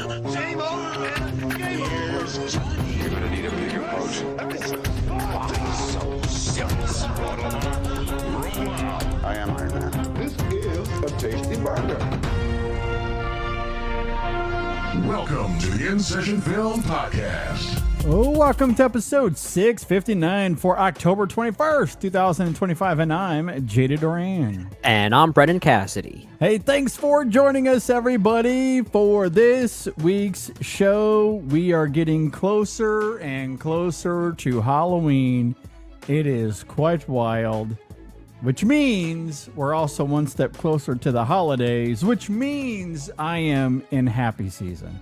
Game over, man. Game over. Johnny. You're gonna need a bigger boat. So serious. I am Iron Man. This is a tasty burger. Welcome to the InSession Film Podcast. Welcome to episode 659 for October 21st, 2025, and I'm Jada Duran. And I'm Brendan Cassidy. Hey, thanks for joining us, everybody, for this week's show. We are getting closer and closer to Halloween. It is quite wild, which means we're also one step closer to the holidays, which means I am in happy season.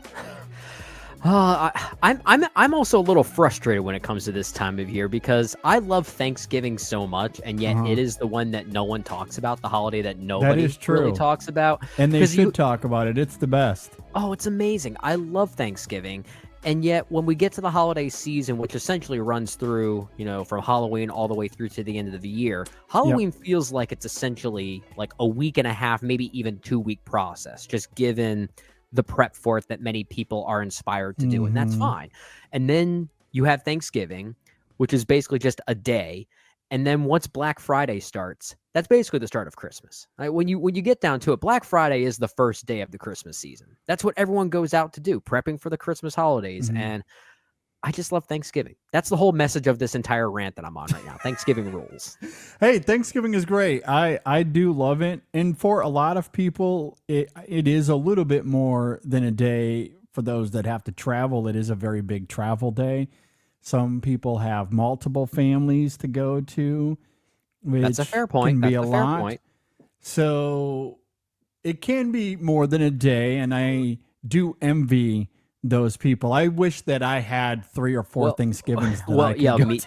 I'm also a little frustrated when it comes to this time of year because I love Thanksgiving so much, and yet it is the one that no one talks about, the holiday that nobody really talks about. And they should talk about it. It's the best. Oh, it's amazing. I love Thanksgiving. And yet when we get to the holiday season, which essentially runs through, from Halloween all the way through to the end of the year, Halloween feels like it's essentially like a week and a half, maybe even 2-week process, just given the prep for it that many people are inspired to do, and that's fine. And then you have Thanksgiving, which is basically just a day. And then once Black Friday starts, that's basically the start of Christmas. Right? When you get down to it, Black Friday is the first day of the Christmas season. That's what everyone goes out to do, prepping for the Christmas holidays. And I just love Thanksgiving. That's the whole message of this entire rant that I'm on right now. Thanksgiving rules. Hey, Thanksgiving is great. I do love it. And for a lot of people, it is a little bit more than a day. For those that have to travel, it is a very big travel day. Some people have multiple families to go to, which That's a fair point. can be a lot. So it can be more than a day, and I do envy those people. I wish that I had 3 or 4 Thanksgivings that I could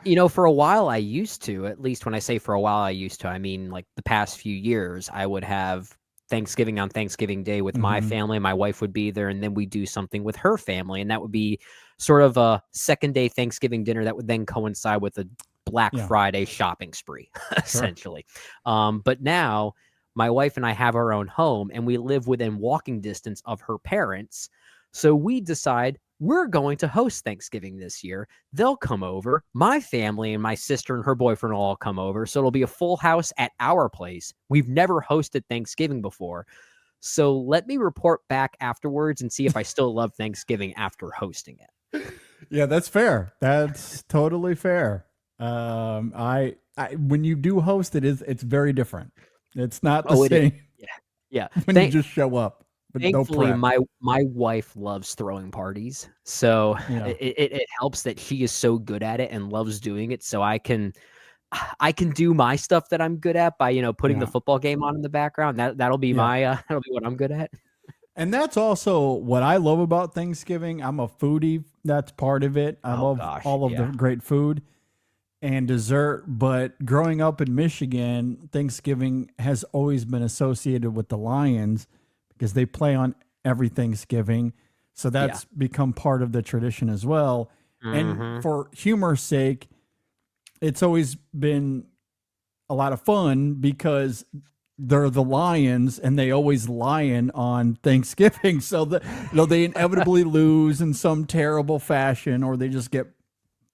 go to. For a while I used to, at least when I say for a while I used to, I mean like the past few years, I would have Thanksgiving on Thanksgiving Day with my family. My wife would be there, and then we do something with her family, and that would be sort of a second day Thanksgiving dinner that would then coincide with a Black Friday shopping spree, essentially. But now my wife and I have our own home, and we live within walking distance of her parents. So we decide we're going to host Thanksgiving this year. They'll come over. My family and my sister and her boyfriend will all come over. So it'll be a full house at our place. We've never hosted Thanksgiving before. So let me report back afterwards and see if I still love Thanksgiving after hosting it. Yeah, that's fair. That's totally fair. I when you do host it's very different. It's not the same. Yeah. When you just show up. Thankfully, my wife loves throwing parties, so it helps that she is so good at it and loves doing it. So I can do my stuff that I'm good at by putting the football game on in the background. That'll be that'll be what I'm good at. And that's also what I love about Thanksgiving. I'm a foodie. That's part of it. I love all of the great food and dessert. But growing up in Michigan, Thanksgiving has always been associated with the Lions because they play on every Thanksgiving. So that's become part of the tradition as well. And for humor's sake, it's always been a lot of fun because they're the Lions and they always lion on Thanksgiving. So they inevitably lose in some terrible fashion, or they just get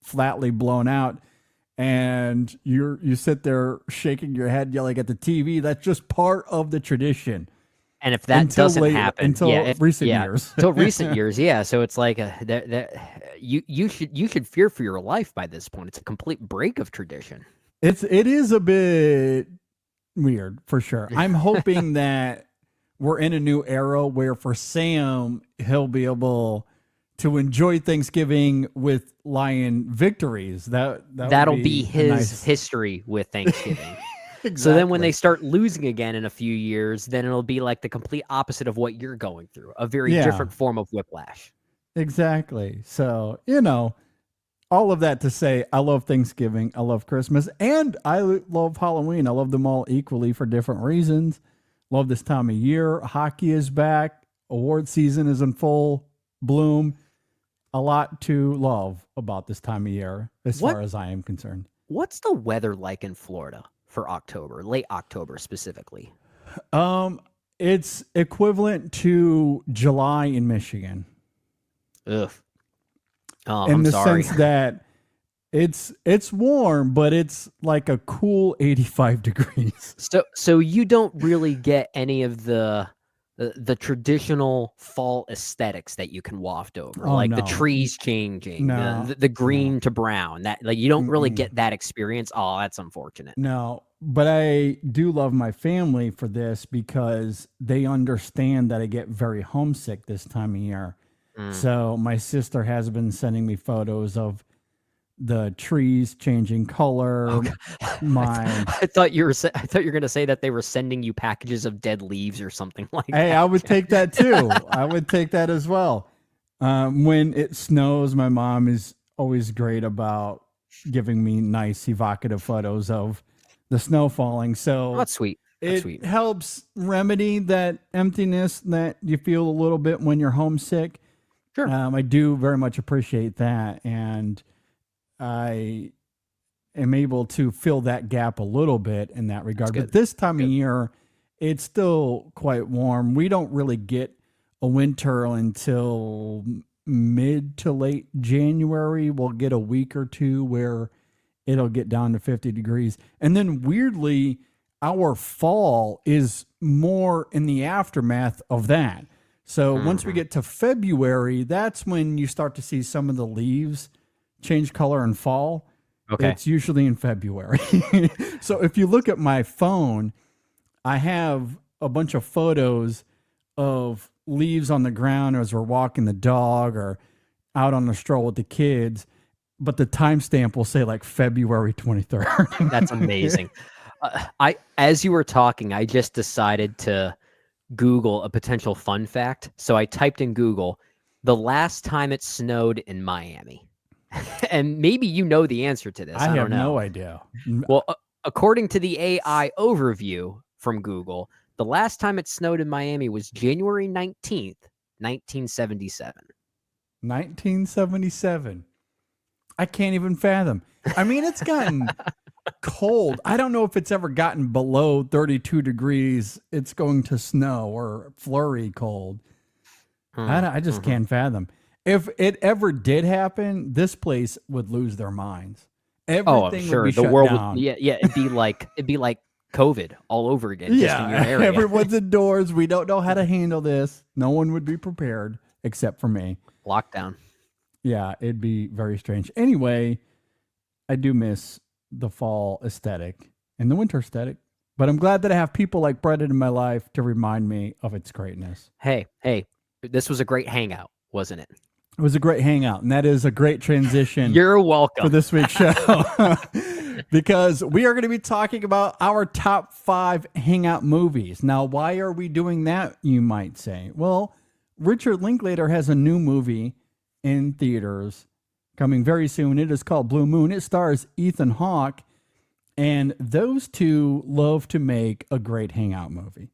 flatly blown out. And you sit there shaking your head, yelling at the TV. That's just part of the tradition. And if that doesn't happen until recent years, until recent years, so it's like you should fear for your life by this point. It's a complete break of tradition. It is a bit weird for sure. I'm hoping that we're in a new era where for Sam, he'll be to enjoy Thanksgiving with Lion victories. That'll be his history with Thanksgiving. Exactly. So then when they start losing again in a few years, then it'll be like the complete opposite of what you're going through, a very different form of whiplash. Exactly. So, all of that to say, I love Thanksgiving, I love Christmas, and I love Halloween. I love them all equally for different reasons. Love this time of year. Hockey is back. Award season is in full bloom. A lot to love about this time of year as far as I am concerned. What's the weather like in Florida for October, late October specifically? It's equivalent to July in Michigan. Ugh. Oh, in I'm the sorry. sense that it's warm, but it's like a cool 85 degrees. So you don't really get any of the traditional fall aesthetics that you can waft over, Oh, like no. the trees changing, No, the green to brown. That like you don't really Mm-mm. get that experience. Oh, that's unfortunate. No, but I do love my family for this because they understand that I get very homesick this time of year. Mm. So my sister has been sending me photos of the trees changing color. Okay. My I thought you were going to say that they were sending you packages of dead leaves or something like that. Hey, I would take that too. I would take that as well. When it snows, my mom is always great about giving me nice, evocative photos of the snow falling. So Oh, that's sweet. That's it sweet. helps remedy that emptiness that you feel a little bit when you're homesick. Sure. I do very much appreciate that. And I am able to fill that gap a little bit in that regard. good. But this time of Good. year, it's still quite warm. We don't really get a winter until mid to late January. We'll get a week or two where it'll get down to 50 degrees. And then weirdly, our fall is more in the aftermath of that. So once we get to February, that's when you start to see some of the leaves change color and fall. Okay. It's usually in February. So if you look at my phone, I have a bunch of photos of leaves on the ground as we're walking the dog or out on a stroll with the kids, but the timestamp will say like February 23rd. That's amazing. As you were talking, I just decided to Google a potential fun fact. So I typed in Google the last time it snowed in Miami. And maybe you know the answer to this. I have don't know. no idea. Well, according to the AI overview from Google, the last time it snowed in Miami was January 19th, 1977. 1977. I can't even fathom. I mean, it's gotten cold. I don't know if it's ever gotten below 32 degrees. It's going to snow or flurry cold. I just can't fathom. If it ever did happen, this place would lose their minds. Everything Oh, I'm sure would be the shut world down. would. Yeah, it'd be like COVID all over again. Just in your Yeah, area. everyone's indoors. We don't know how to handle this. No one would be prepared except for me. Lockdown. Yeah, it'd be very strange. Anyway, I do miss the fall aesthetic and the winter aesthetic, but I'm glad that I have people like Brendan in my life to remind me of its greatness. Hey, this was a great hangout, wasn't it? It was a great hangout, and that is a great transition. You're welcome. For this week's show. Because we are going to be talking about our top 5 hangout movies. Now, why are we doing that, you might say? Well, Richard Linklater has a new movie in theaters coming very soon. It is called Blue Moon. It stars Ethan Hawke, and those two love to make a great hangout movie.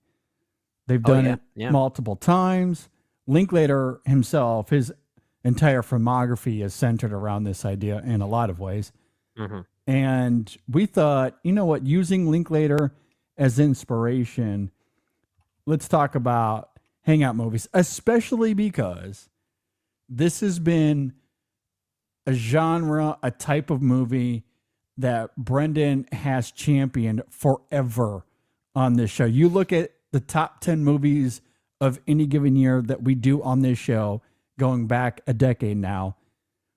They've done it multiple times. Linklater himself, his entire filmography is centered around this idea in a lot of ways. Mm-hmm. And we thought, you know what, using Linklater as inspiration, let's talk about hangout movies, especially because this has been a genre, a type of movie that Brendan has championed forever on this show. You look at the top 10 movies of any given year that we do on this show, going back a decade now,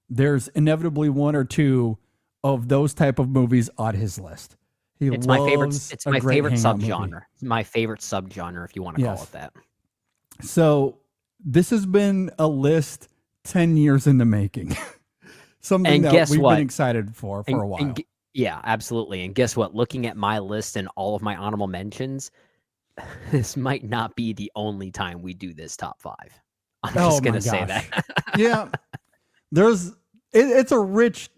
there's inevitably one or two of those type of movies on his list. It's my favorite. It's my favorite subgenre. subgenre. It's my favorite subgenre, if you want to call it that. So this has been a list 10 years in the making. Something And that guess we've what? been excited for a while. Yeah, absolutely. And guess what? Looking at my list and all of my honorable mentions, this might not be the only time we do this top 5. I'm just going to say that. Yeah. It's a rich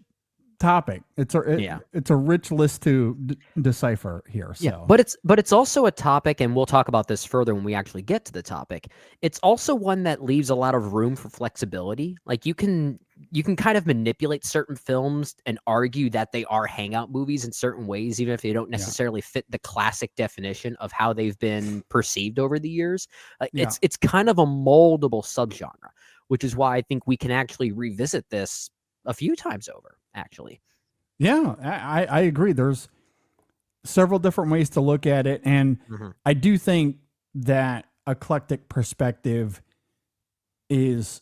topic. It's a rich list to decipher here. So. Yeah, but it's also a topic, and we'll talk about this further when we actually get to the topic. It's also one that leaves a lot of room for flexibility. Like you can you can kind of manipulate certain films and argue that they are hangout movies in certain ways, even if they don't necessarily fit the classic definition of how they've been perceived over the years. It's kind of a moldable subgenre, which is why I think we can actually revisit this a few times over, actually. Yeah, I agree. There's several different ways to look at it. And I do think that eclectic perspective is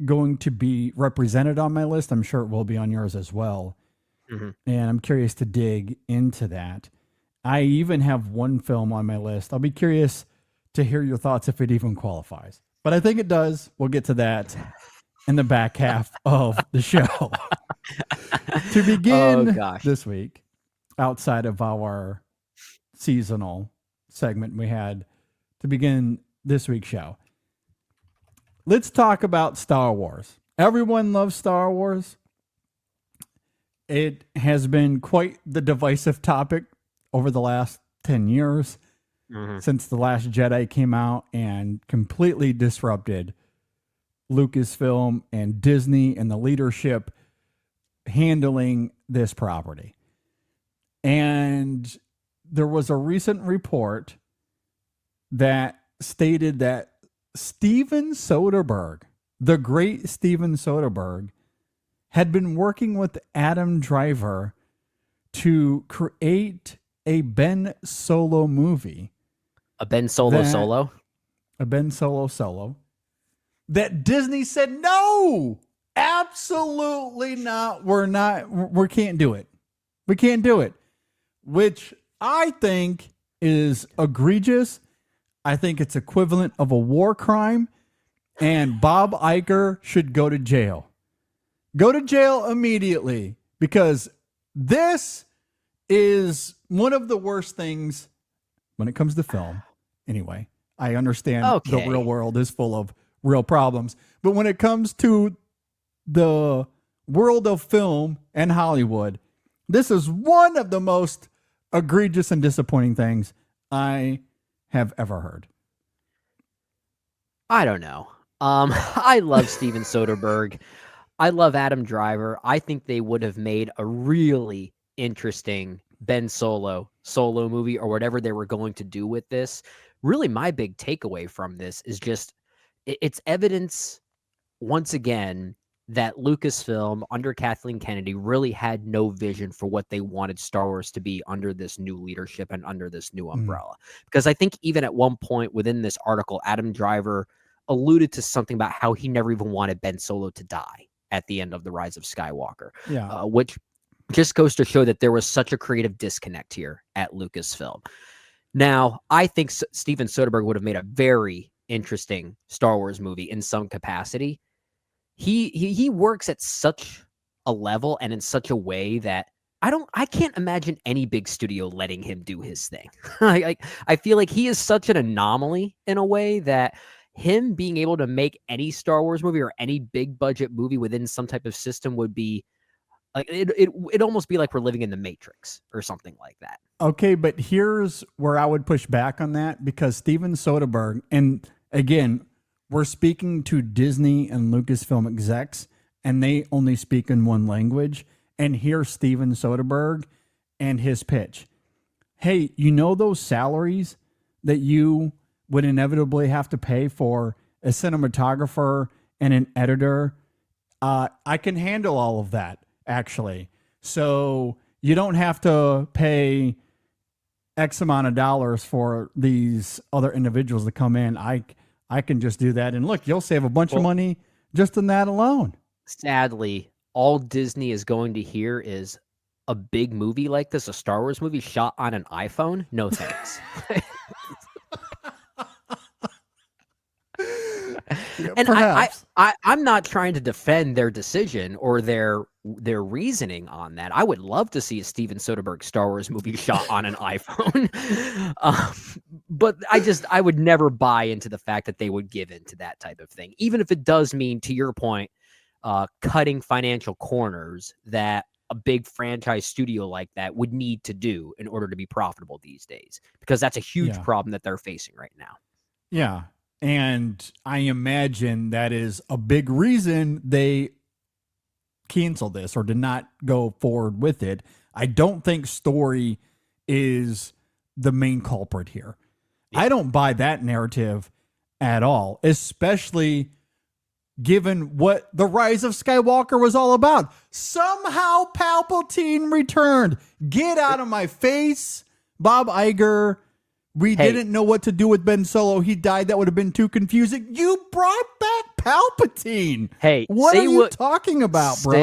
going to be represented on my list. I'm sure it will be on yours as well. And I'm curious to dig into that. I even have one film on my list. I'll be curious to hear your thoughts if it even qualifies. But I think it does. We'll get to that in the back half of the show. To begin this week, outside of our seasonal segment we had to begin this week's show, let's talk about Star Wars. Everyone loves Star Wars. It has been quite the divisive topic over the last 10 years since The Last Jedi came out and completely disrupted Lucasfilm and Disney and the leadership handling this property. And there was a recent report that stated that Steven Soderbergh, the great Steven Soderbergh, had been working with Adam Driver to create a Ben Solo movie. A Ben Solo solo? A Ben Solo solo. That Disney said, no, absolutely not. We can't do it. We can't do it. Which I think is egregious. I think it's equivalent of a war crime. And Bob Iger should go to jail. Go to jail immediately, because this is one of the worst things when it comes to film. Anyway, I understand the real world is full of real problems. But when it comes to the world of film and Hollywood, this is one of the most egregious and disappointing things I have ever heard. I don't know. I love Steven Soderbergh. I love Adam Driver. I think they would have made a really interesting Ben Solo movie, or whatever they were going to do with this. Really, my big takeaway from this is just it's evidence once again that Lucasfilm under Kathleen Kennedy really had no vision for what they wanted Star Wars to be under this new leadership and under this new umbrella. Because I think even at one point within this article, Adam Driver alluded to something about how he never even wanted Ben Solo to die at the end of The Rise of Skywalker, which just goes to show that there was such a creative disconnect here at Lucasfilm. Now, I think Steven Soderbergh would have made a very interesting Star Wars movie in some capacity. He works at such a level and in such a way that I can't imagine any big studio letting him do his thing. I feel like he is such an anomaly in a way that him being able to make any Star Wars movie or any big budget movie within some type of system would be like it'd almost be like we're living in the Matrix or something like that. Okay, but here's where I would push back on that, because Steven Soderbergh, and again, we're speaking to Disney and Lucasfilm execs, and they only speak in one language. And here's Steven Soderbergh and his pitch. Hey, you know those salaries that you would inevitably have to pay for a cinematographer and an editor? I can handle all of that, actually. So you don't have to pay X amount of dollars for these other individuals to come in. I can just do that. And look, you'll save a bunch of money just in that alone. Sadly, all Disney is going to hear is a big movie like this, a Star Wars movie shot on an iPhone. No thanks. And I'm not trying to defend their decision or their reasoning on that. I would love to see a Steven Soderbergh Star Wars movie shot on an iPhone. But I would never buy into the fact that they would give into that type of thing, even if it does mean, to your point, cutting financial corners that a big franchise studio like that would need to do in order to be profitable these days, because that's a huge problem that they're facing right now. Yeah. And I imagine that is a big reason they cancel this or did not go forward with it. I don't think story is the main culprit here. Yeah. I don't buy that narrative at all, especially given what The Rise of Skywalker was all about. Somehow Palpatine returned. Get out of my face, Bob Iger. We didn't know what to do with Ben Solo. He died. That would have been too confusing. You brought back Palpatine. Hey, what are you talking about, bro?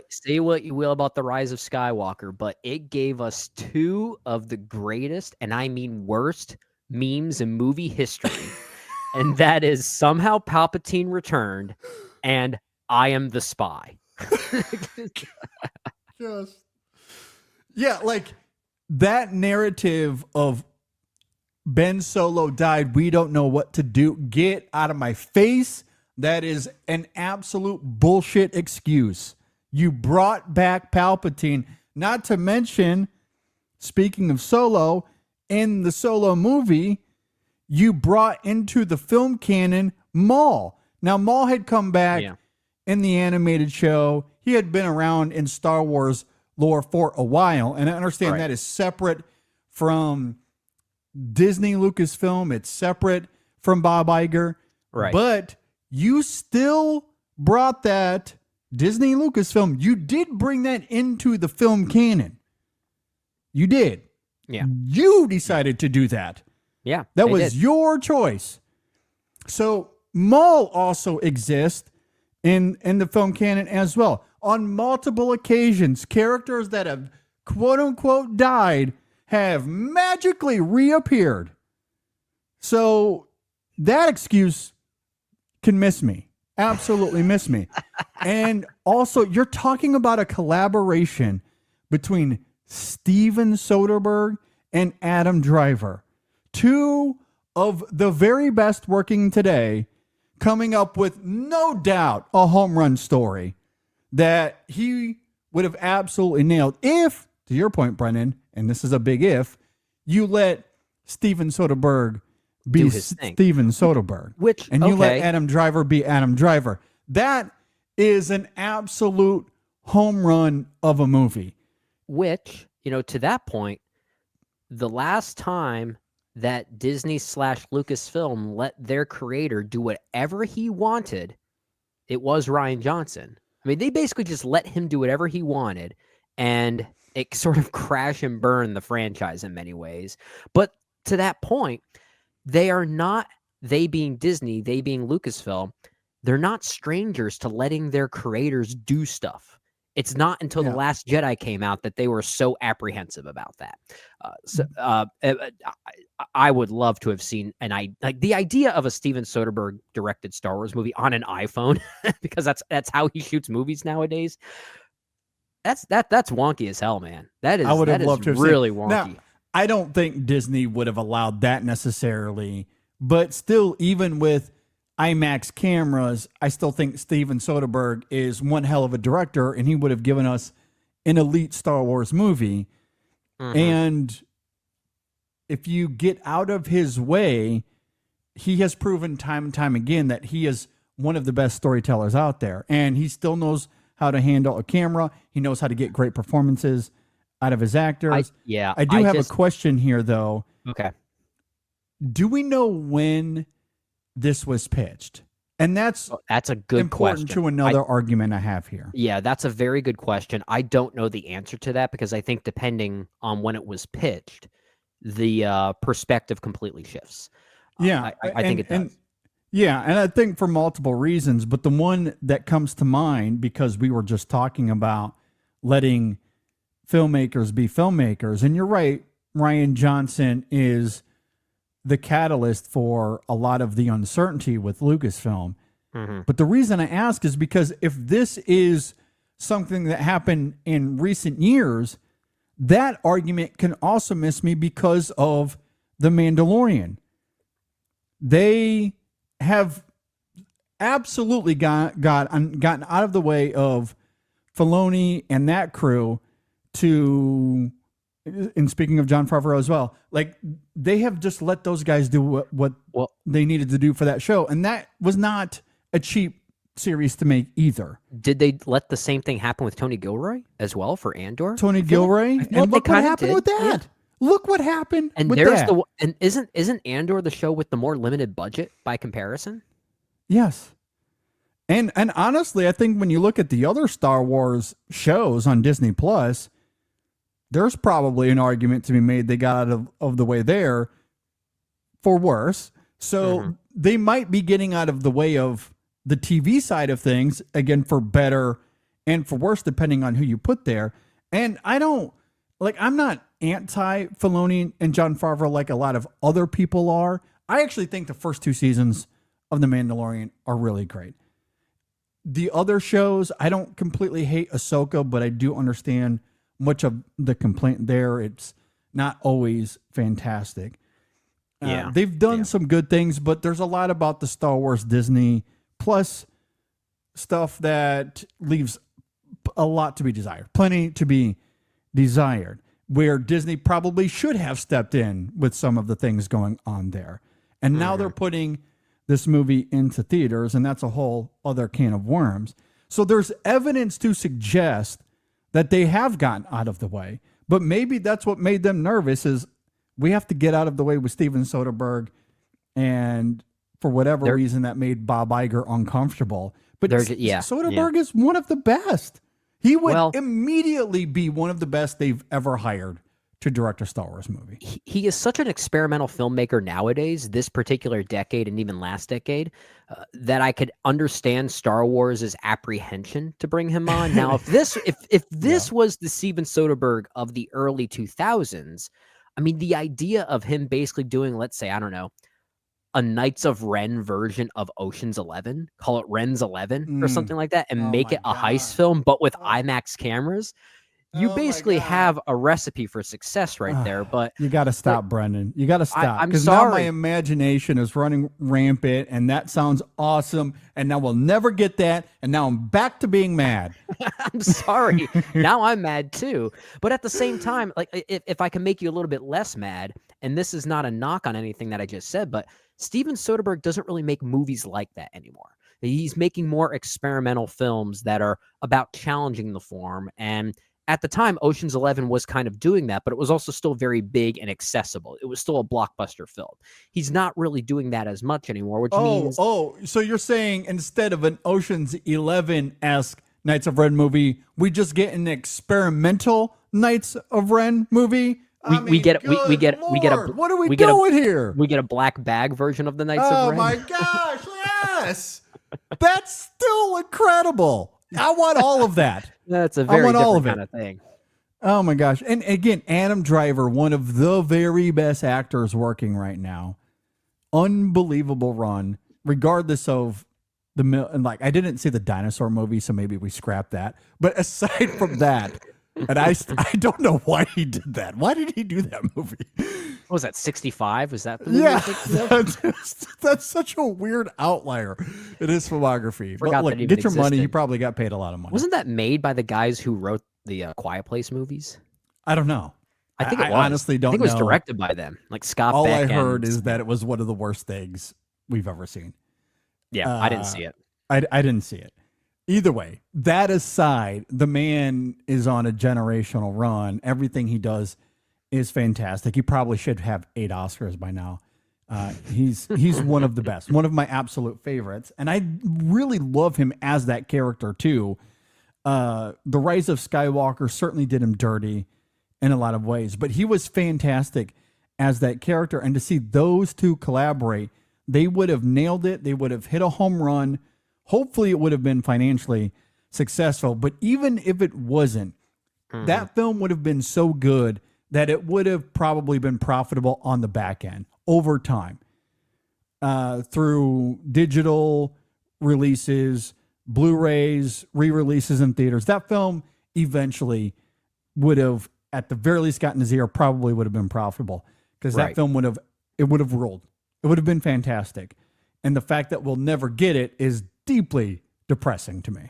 Say what you will about The Rise of Skywalker, but it gave us two of the greatest, and I mean worst, memes in movie history. And that is somehow Palpatine returned, and I am the spy. Yeah, like that narrative of Ben Solo died, we don't know what to do. Get out of my face. That is an absolute bullshit excuse. You brought back Palpatine, not to mention, speaking of Solo, in the Solo movie, you brought into the film canon Maul. Now, Maul had come back in the animated show. He had been around in Star Wars lore for a while, and I understand that is separate from Disney Lucasfilm. It's separate from Bob Iger. Right. But you still brought that Disney Lucasfilm. You did bring that into the film canon. You did. Yeah. You decided to do that. Yeah. That was your choice. So Maul also exists in the film canon as well. On multiple occasions, characters that have quote unquote died have magically reappeared. So that excuse can miss me. Absolutely miss me. And also, you're talking about a collaboration between Steven Soderbergh and Adam Driver. Two of the very best working today, coming up with no doubt a home run story that he would have absolutely nailed if, to your point, Brennan, and this is a big if, you let Steven Soderbergh be Steven Soderbergh. And you let Adam Driver be Adam Driver. That is an absolute home run of a movie. Which, to that point, the last time that Disney / Lucasfilm let their creator do whatever he wanted, it was Rian Johnson. I mean, they basically just let him do whatever he wanted, and it sort of crash and burn the franchise in many ways. But to that point, they are not, they being Disney, they being Lucasfilm, they're not strangers to letting their creators do stuff. It's not until The Last Jedi came out that they were so apprehensive about that. I would love to have seen the idea of a Steven Soderbergh directed Star Wars movie on an iPhone, because that's how he shoots movies nowadays. That's wonky as hell, man. I would have loved to have really seen. Wonky. Now, I don't think Disney would have allowed that necessarily, but still, even with IMAX cameras, I still think Steven Soderbergh is one hell of a director, and he would have given us an elite Star Wars movie. Mm-hmm. And if you get out of his way, he has proven time and time again that he is one of the best storytellers out there, and he still knows how to handle a camera. He knows how to get great performances out of his actors. I do have a question here, though. Okay. Do we know when this was pitched? And that's a good important question. To another argument I have here. Yeah, that's a very good question. I don't know the answer to that, because I think depending on when it was pitched, the perspective completely shifts. Yeah, I think it does. And I think for multiple reasons, but the one that comes to mind, because we were just talking about letting filmmakers be filmmakers, and you're right, Rian Johnson is the catalyst for a lot of the uncertainty with Lucasfilm. Mm-hmm. But the reason I ask is because if this is something that happened in recent years, that argument can also miss me because of The Mandalorian. They have absolutely gotten out of the way of Filoni and that crew to, and speaking of Jon Favreau as well, like they have just let those guys do what they needed to do for that show. And that was not a cheap series to make either. Did they let the same thing happen with Tony Gilroy as well for Andor? Tony Gilroy? And look what happened with that. Yeah. Look what happened and with there's that. And isn't Andor the show with the more limited budget by comparison? Yes. And honestly, I think when you look at the other Star Wars shows on Disney Plus, there's probably an argument to be made they got out of the way there for worse. So they might be getting out of the way of the TV side of things, again, for better and for worse, depending on who you put there. And I'm not anti Filoni and Jon Favreau like a lot of other people are. I actually think the first 2 seasons of The Mandalorian are really great. The other shows, I don't completely hate Ahsoka, but I do understand much of the complaint there. It's not always fantastic. They've done some good things, but there's a lot about the Star Wars Disney Plus stuff that leaves a lot to be desired. Plenty to be desired, where Disney probably should have stepped in with some of the things going on there. And now they're putting this movie into theaters, and that's a whole other can of worms. So there's evidence to suggest that they have gotten out of the way. But maybe that's what made them nervous, is we have to get out of the way with Steven Soderbergh, and for whatever reason that made Bob Iger uncomfortable. But Soderbergh is one of the best. He would immediately be one of the best they've ever hired to direct a Star Wars movie. He is such an experimental filmmaker nowadays, this particular decade and even last decade, that I could understand Star Wars' apprehension to bring him on. Now, if this was the Steven Soderbergh of the early 2000s, I mean, the idea of him basically doing, let's say, I don't know, a Knights of Ren version of Ocean's 11, call it Ren's 11 or something like that, and make it a heist film, but with IMAX cameras. You basically have a recipe for success right there, but you got to stop, Brendan. You got to stop. I'm Because sorry. now my imagination is running rampant, and that sounds awesome. And now we'll never get that. And now I'm back to being mad. I'm sorry. Now I'm mad too. But at the same time, like if I can make you a little bit less mad, and this is not a knock on anything that I just said, but Steven Soderbergh doesn't really make movies like that anymore. He's making more experimental films that are about challenging the form. And at the time, Ocean's 11 was kind of doing that, but it was also still very big and accessible. It was still a blockbuster film. He's not really doing that as much anymore, which means... So you're saying instead of an Ocean's 11-esque Knights of Ren movie, we just get an experimental Knights of Ren movie? We get a what are we doing here? We get a black bag version of the Knights of Ren. Oh my gosh, yes. That's still incredible. I want all of that. That's a very different kind of thing. Oh my gosh. And again, Adam Driver, one of the very best actors working right now. Unbelievable run, regardless of I didn't see the dinosaur movie, so maybe we scrap that. But aside from that, and I don't know why he did that. Why did he do that movie? What was that, 65? Was that the movie? That's such a weird outlier in his filmography. Forgot But look, that even get your money. existed. He probably got paid a lot of money. Wasn't that made by the guys who wrote the Quiet Place movies? I don't know. I think it was. I honestly don't know. I think it was directed by them, like Scott All Beck I heard and- is that it was one of the worst things we've ever seen. Yeah, I didn't see it. I didn't see it. Either way, that aside, the man is on a generational run. Everything he does is fantastic. He probably should have 8 Oscars by now. He's one of the best, one of my absolute favorites. And I really love him as that character too. The Rise of Skywalker certainly did him dirty in a lot of ways, but he was fantastic as that character. And to see those two collaborate, they would have nailed it. They would have hit a home run. Hopefully it would have been financially successful, but even if it wasn't, that film would have been so good that it would have probably been profitable on the back end over time, through digital releases, Blu-rays, re-releases in theaters. That film eventually would have, at the very least, gotten to zero. Probably would have been profitable, because that film would have ruled. It would have been fantastic. And the fact that we'll never get it is deeply depressing to me.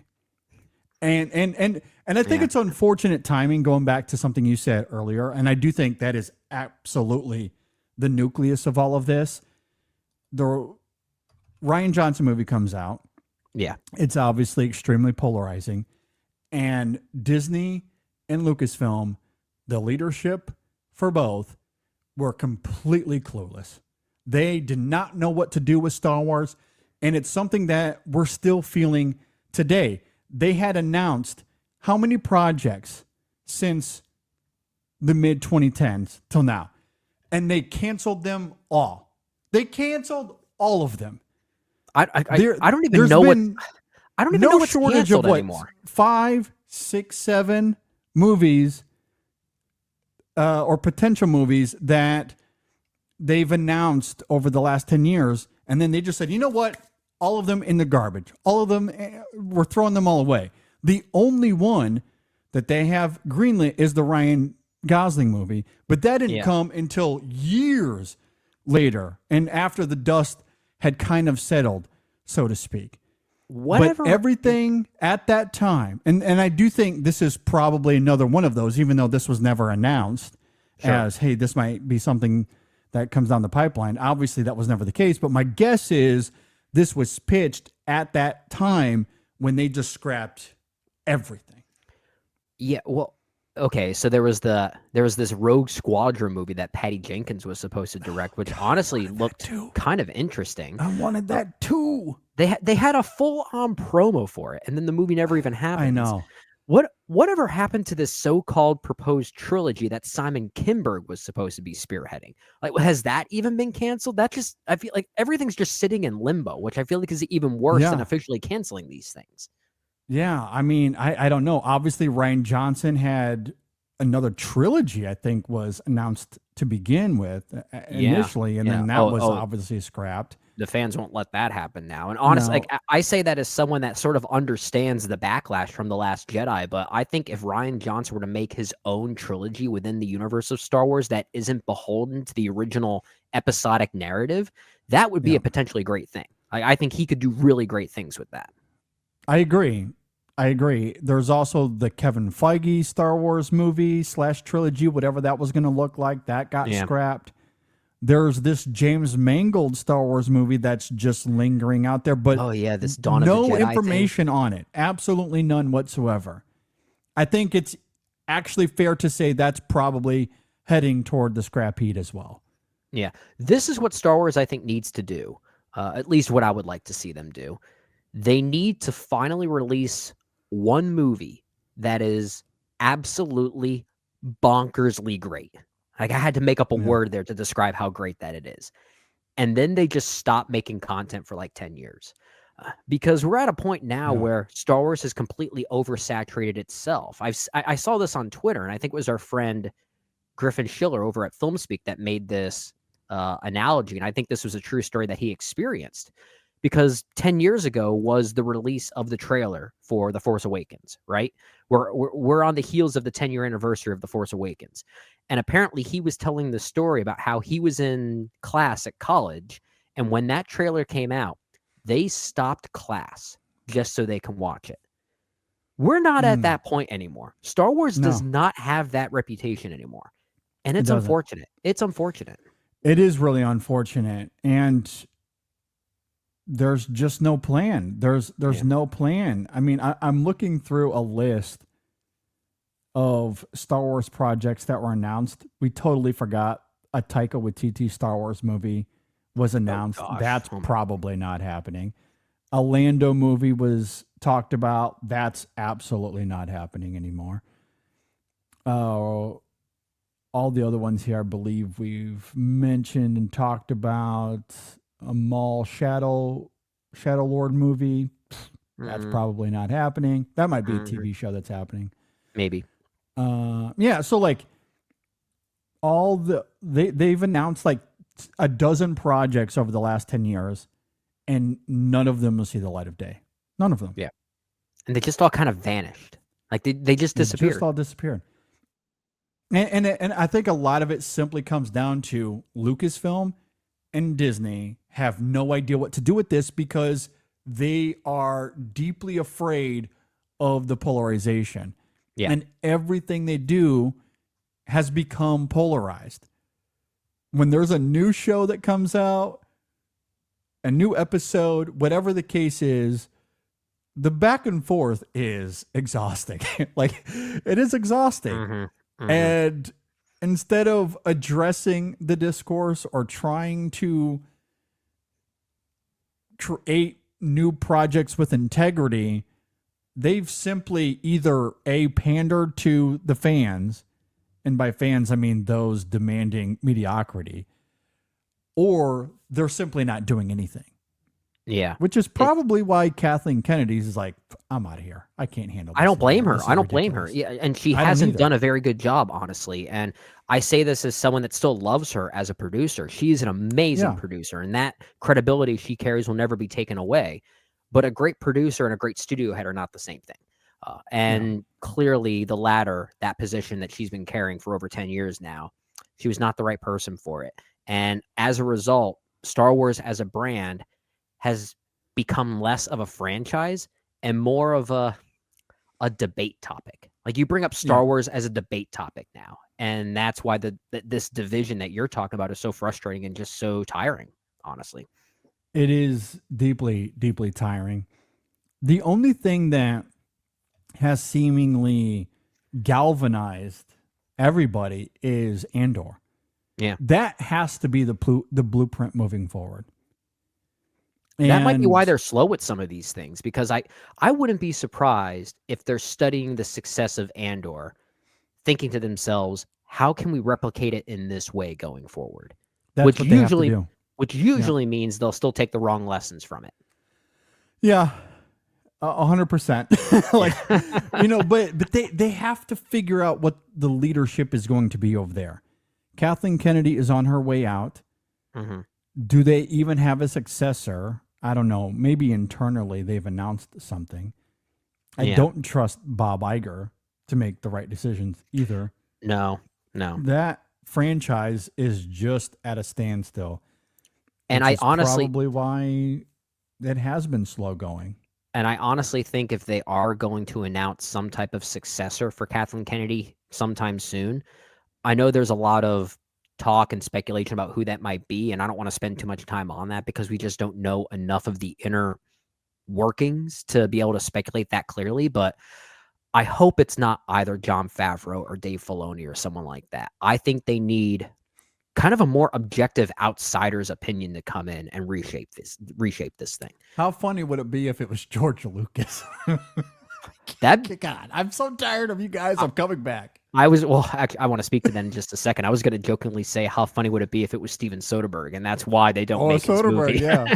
And I think it's unfortunate timing, going back to something you said earlier. And I do think that is absolutely the nucleus of all of this. The Ryan Johnson movie comes out. Yeah. It's obviously extremely polarizing. And Disney and Lucasfilm, the leadership for both, were completely clueless. They did not know what to do with Star Wars. And it's something that we're still feeling today. They had announced how many projects since the mid 2010s till now, and they canceled them all. They canceled all of them. I don't even know what. I don't even know what's canceled anymore. 5, 6, 7 movies or potential movies that they've announced over the last 10 years. And then they just said, you know what? All of them in the garbage. All of them, we're throwing them all away. The only one that they have greenlit is the Ryan Gosling movie. But that didn't come until years later and after the dust had kind of settled, so to speak. But everything at that time, and I do think this is probably another one of those, even though this was never announced as, hey, this might be something that comes down the pipeline. Obviously, that was never the case. But my guess is this was pitched at that time when they just scrapped everything. Yeah, well, okay, so there was this Rogue Squadron movie that Patty Jenkins was supposed to direct, which honestly looked kind of interesting. I wanted that too. They had a full-on promo for it, and then the movie never even happened. I know. Whatever happened to this so-called proposed trilogy that Simon Kinberg was supposed to be spearheading? Like, has that even been canceled? I feel like everything's just sitting in limbo, which I feel like is even worse than officially canceling these things. Yeah, I mean, I don't know. Obviously, Rian Johnson had another trilogy, I think, was announced to begin with initially, and then that was obviously scrapped. The fans won't let that happen now. And honestly, like, I say that as someone that sort of understands the backlash from The Last Jedi, but I think if Rian Johnson were to make his own trilogy within the universe of Star Wars that isn't beholden to the original episodic narrative, that would be a potentially great thing. I think he could do really great things with that. I agree. There's also the Kevin Feige Star Wars movie / trilogy, whatever that was going to look like. That got scrapped. There's this James Mangold Star Wars movie that's just lingering out there, but this Dawn of the Jedi no information on it. Absolutely none whatsoever. I think it's actually fair to say that's probably heading toward the scrap heap as well. Yeah. This is what Star Wars, I think, needs to do, at least what I would like to see them do. They need to finally release one movie that is absolutely bonkersly great. Like, I had to make up a word there to describe how great that it is. And then they just stop making content for like 10 years. Because we're at a point now where Star Wars has completely oversaturated itself. I saw this on Twitter, and I think it was our friend Griffin Schiller over at FilmSpeak that made this analogy. And I think this was a true story that he experienced. Because 10 years ago was the release of the trailer for The Force Awakens, right? We're on the heels of the 10-year anniversary of The Force Awakens. And apparently he was telling the story about how he was in class at college, and when that trailer came out, they stopped class just so they can watch it. We're not at that point anymore. Star Wars does not have that reputation anymore. And it's unfortunate. It's unfortunate. It is really unfortunate. And there's just no plan. There's no plan. I mean, I'm looking through a list of Star Wars projects that were announced. We totally forgot a Taika Waititi Star Wars movie was announced. That's probably not happening. A Lando movie was talked about. That's absolutely not happening anymore. All the other ones here, I believe we've mentioned and talked about. A Maul Shadow Lord movie. That's probably not happening. That might be a TV show that's happening. Maybe. So like they've announced like a dozen projects over the last 10 years, and none of them will see the light of day. None of them. Yeah. And they just all kind of vanished. Like they just disappeared. They just all disappeared. And I think a lot of it simply comes down to Lucasfilm and Disney have no idea what to do with this because they are deeply afraid of the polarization. Yeah. And everything they do has become polarized. When there's a new show that comes out, a new episode, whatever the case is, the back and forth is exhausting. Like, it is exhausting. And instead of addressing the discourse or trying to create new projects with integrity, they've simply either pandered to the fans, and by fans I mean those demanding mediocrity, or they're simply not doing anything. Yeah. Which is probably why Kathleen Kennedy's is like, I'm out of here. I can't handle this. I don't blame her. This is I don't blame her. ridiculous. Yeah, and she hasn't done a very good job, honestly. And I say this as someone that still loves her as a producer. She's an amazing producer, and that credibility she carries will never be taken away. But a great producer and a great studio head are not the same thing. And clearly the latter, that position that she's been carrying for over 10 years now, she was not the right person for it. And as a result, Star Wars as a brand has become less of a franchise and more of a debate topic. Like, you bring up Star Wars as a debate topic now. And that's why this division that you're talking about is so frustrating and just so tiring, honestly. It is deeply, deeply tiring. The only thing that has seemingly galvanized everybody is Andor. Yeah. That has to be the blueprint moving forward. That might be why they're slow with some of these things, because I wouldn't be surprised if they're studying the success of Andor, thinking to themselves, how can we replicate it in this way going forward? That's which what they have to usually do. Which usually means they'll still take the wrong lessons from it. Yeah, 100%. Like, but they have to figure out what the leadership is going to be over there. Kathleen Kennedy is on her way out. Do they even have a successor? I don't know. Maybe internally they've announced something. I don't trust Bob Iger to make the right decisions either. No. That franchise is just at a standstill. And I honestly, probably why it has been slow going. And I honestly think if they are going to announce some type of successor for Kathleen Kennedy sometime soon, I know there's a lot of talk and speculation about who that might be, and I don't want to spend too much time on that because we just don't know enough of the inner workings to be able to speculate that clearly. But I hope it's not either Jon Favreau or Dave Filoni or someone like that. I think they need kind of a more objective outsider's opinion to come in and reshape this thing. How funny would it be if it was George Lucas? God, I'm so tired of you guys. I'm coming back. Actually, I want to speak to that in just a second. I was going to jokingly say, how funny would it be if it was Steven Soderbergh, and that's why they don't make his movie. Yeah,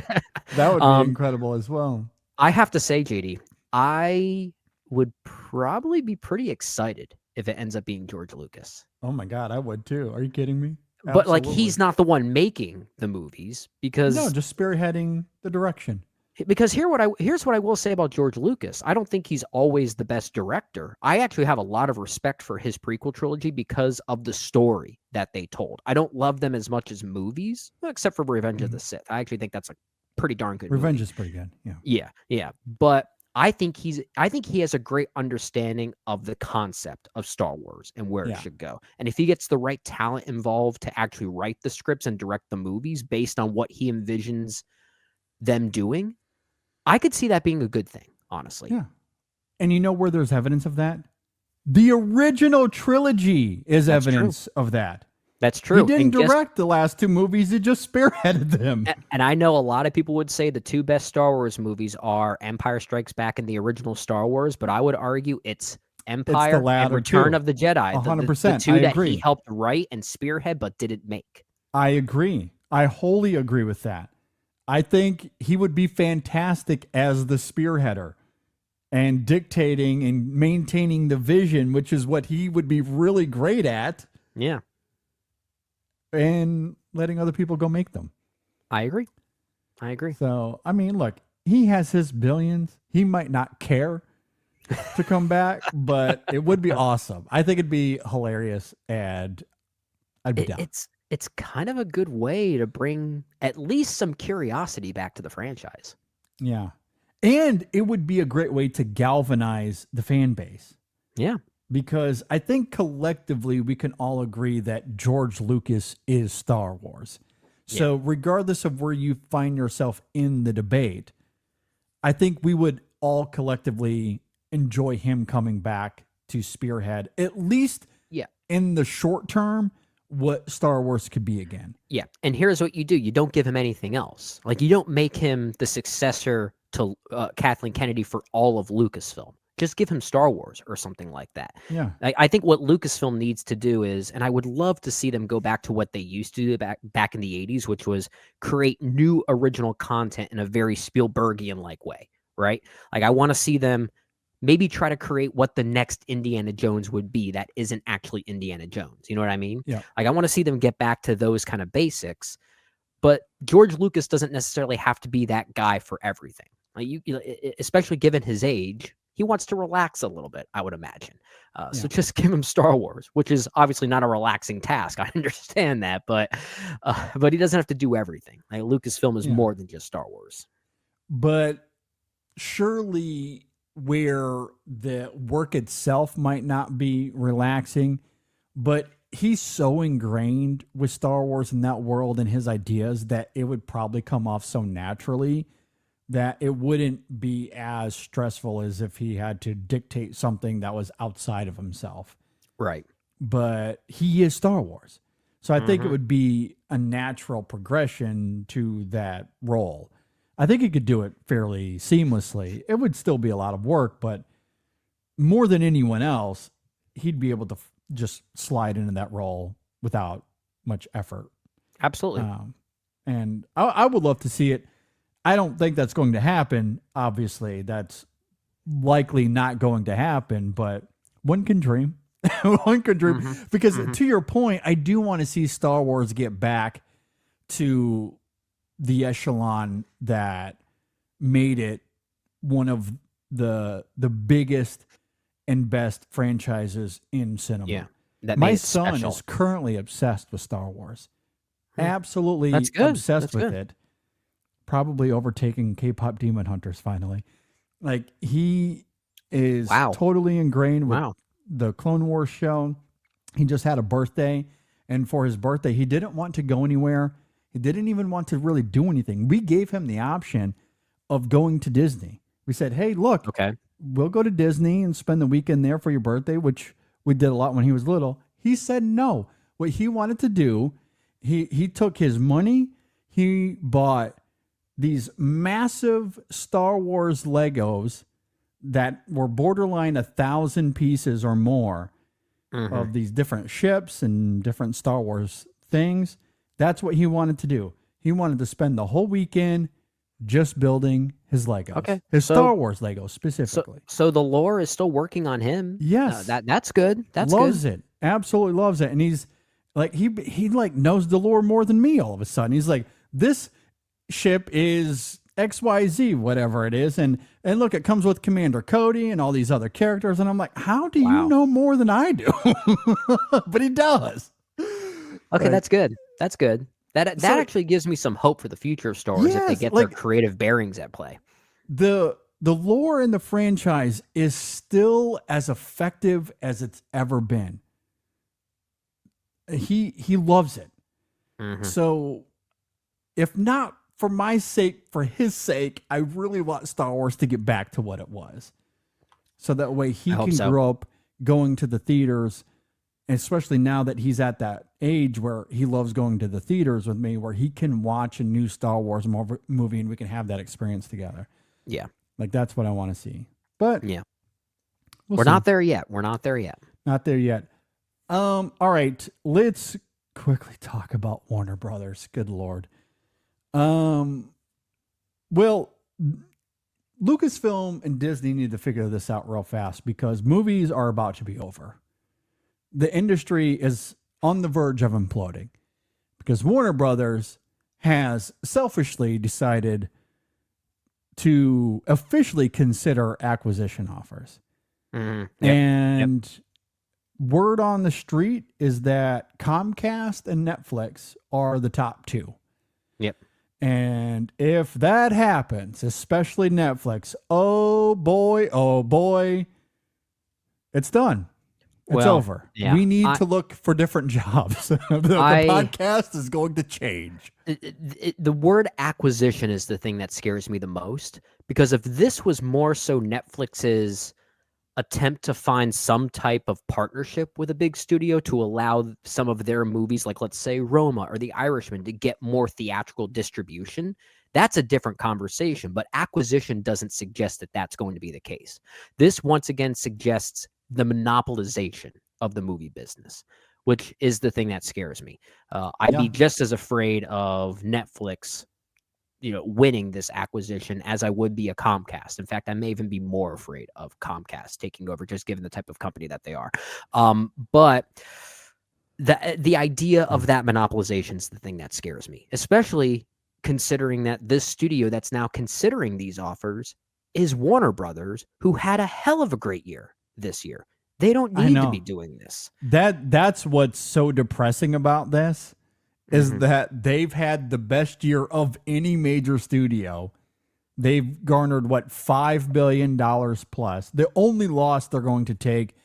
that would be incredible as well. I have to say, JD, I would probably be pretty excited if it ends up being George Lucas. Oh my God, I would too. Are you kidding me? But like, he's not the one making the movies because just spearheading the direction. Because here's what I will say about George Lucas. I don't think he's always the best director. I actually have a lot of respect for his prequel trilogy because of the story that they told. I don't love them as much as movies, except for Revenge of the Sith. I actually think that's a pretty darn good Revenge movie. is pretty good. Yeah. But I think he has a great understanding of the concept of Star Wars and where it should go. And if he gets the right talent involved to actually write the scripts and direct the movies based on what he envisions them doing, I could see that being a good thing, honestly. Yeah. And you know where there's evidence of that? The original trilogy is evidence of that. That's true. He didn't direct the last two movies. He just spearheaded them. And I know a lot of people would say the two best Star Wars movies are Empire Strikes Back and the original Star Wars, but I would argue it's Empire and Return of the Jedi. 100%. The two I that agree. he helped write and spearhead but didn't make. I agree. I wholly agree with that. I think he would be fantastic as the spearheader and dictating and maintaining the vision, which is what he would be really great at. Yeah. And letting other people go make them. I agree. So, I mean, look, he has his billions. He might not care to come back, but it would be awesome. I think it'd be hilarious, and I'd be down. It's kind of a good way to bring at least some curiosity back to the franchise. Yeah. And it would be a great way to galvanize the fan base. Yeah. Because I think collectively we can all agree that George Lucas is Star Wars. So regardless of where you find yourself in the debate, I think we would all collectively enjoy him coming back to spearhead, at least in the short term, what Star Wars could be again. Yeah. And here's what you do. You don't give him anything else. Like, you don't make him the successor to Kathleen Kennedy for all of Lucasfilm. Just give him Star Wars or something like that. Yeah. I think what Lucasfilm needs to do is, and I would love to see them go back to what they used to do back in the 80s, which was create new original content in a very Spielbergian-like way, right? Like, I want to see them maybe try to create what the next Indiana Jones would be that isn't actually Indiana Jones. You know what I mean? Yeah. Like, I want to see them get back to those kind of basics, but George Lucas doesn't necessarily have to be that guy for everything. Like, especially given his age, he wants to relax a little bit, I would imagine. So just give him Star Wars, which is obviously not a relaxing task. I understand that, but he doesn't have to do everything. Like, Lucasfilm is more than just Star Wars. But surely, where the work itself might not be relaxing, but he's so ingrained with Star Wars and that world and his ideas that it would probably come off so naturally that it wouldn't be as stressful as if he had to dictate something that was outside of himself. Right. But he is Star Wars. So I think it would be a natural progression to that role. I think he could do it fairly seamlessly. It would still be a lot of work, but more than anyone else, he'd be able to just slide into that role without much effort. Absolutely. And I would love to see it. I don't think that's going to happen. Obviously, that's likely not going to happen, but one can dream. One can dream. Because to your point, I do want to see Star Wars get back to the echelon that made it one of the biggest and best franchises in cinema. Yeah, that my son is currently obsessed with Star Wars. Absolutely obsessed with it. Probably overtaking K-pop Demon Hunters finally. Like, he is totally ingrained with the Clone Wars show. He just had a birthday, and for his birthday, he didn't want to go anywhere. He didn't even want to really do anything. We gave him the option of going to Disney. We said, hey, look, we'll go to Disney and spend the weekend there for your birthday, which we did a lot when he was little. He said no. What he wanted to do, he took his money, he bought these massive Star Wars Legos that were borderline 1,000 pieces or more of these different ships and different Star Wars things. That's what he wanted to do. He wanted to spend the whole weekend just building his Legos. Okay. His Star Wars Legos specifically. So the lore is still working on him. Yes. That's good. That's loves good. it. Absolutely loves it. And he's like, he like knows the lore more than me all of a sudden. He's like, this ship is XYZ, whatever it is. And look, it comes with Commander Cody and all these other characters. And I'm like, how do you know more than I do? But he does. Okay, that's good. That's good. That actually gives me some hope for the future of Star Wars if they get their creative bearings at play. The lore in the franchise is still as effective as it's ever been. He loves it. So if not for my sake, for his sake, I really want Star Wars to get back to what it was. So that way he can grow up going to the theaters, especially now that he's at that age where he loves going to the theaters with me, where he can watch a new Star Wars movie and we can have that experience together. Yeah. Like, that's what I want to see. But yeah, we're not there yet. We're not there yet. Not there yet. All right. Let's quickly talk about Warner Brothers. Good Lord. Well, Lucasfilm and Disney need to figure this out real fast because movies are about to be over. The industry is on the verge of imploding because Warner Brothers has selfishly decided to officially consider acquisition offers. And word on the street is that Comcast and Netflix are the top two. Yep. And if that happens, especially Netflix, oh boy, it's done. It's over. Yeah, we need to look for different jobs. the podcast is going to change. The word acquisition is the thing that scares me the most, because if this was more so Netflix's attempt to find some type of partnership with a big studio to allow some of their movies, like let's say Roma or The Irishman, to get more theatrical distribution, that's a different conversation. But acquisition doesn't suggest that that's going to be the case. This once again suggests the monopolization of the movie business, which is the thing that scares me. I'd be just as afraid of Netflix, winning this acquisition as I would be a Comcast. In fact, I may even be more afraid of Comcast taking over, just given the type of company that they are. But the idea of that monopolization is the thing that scares me, especially considering that this studio that's now considering these offers is Warner Brothers, who had a hell of a great year this year. They don't need to be doing this. That's what's so depressing about this, is that they've had the best year of any major studio. They've garnered $5 billion plus. The only loss they're going to take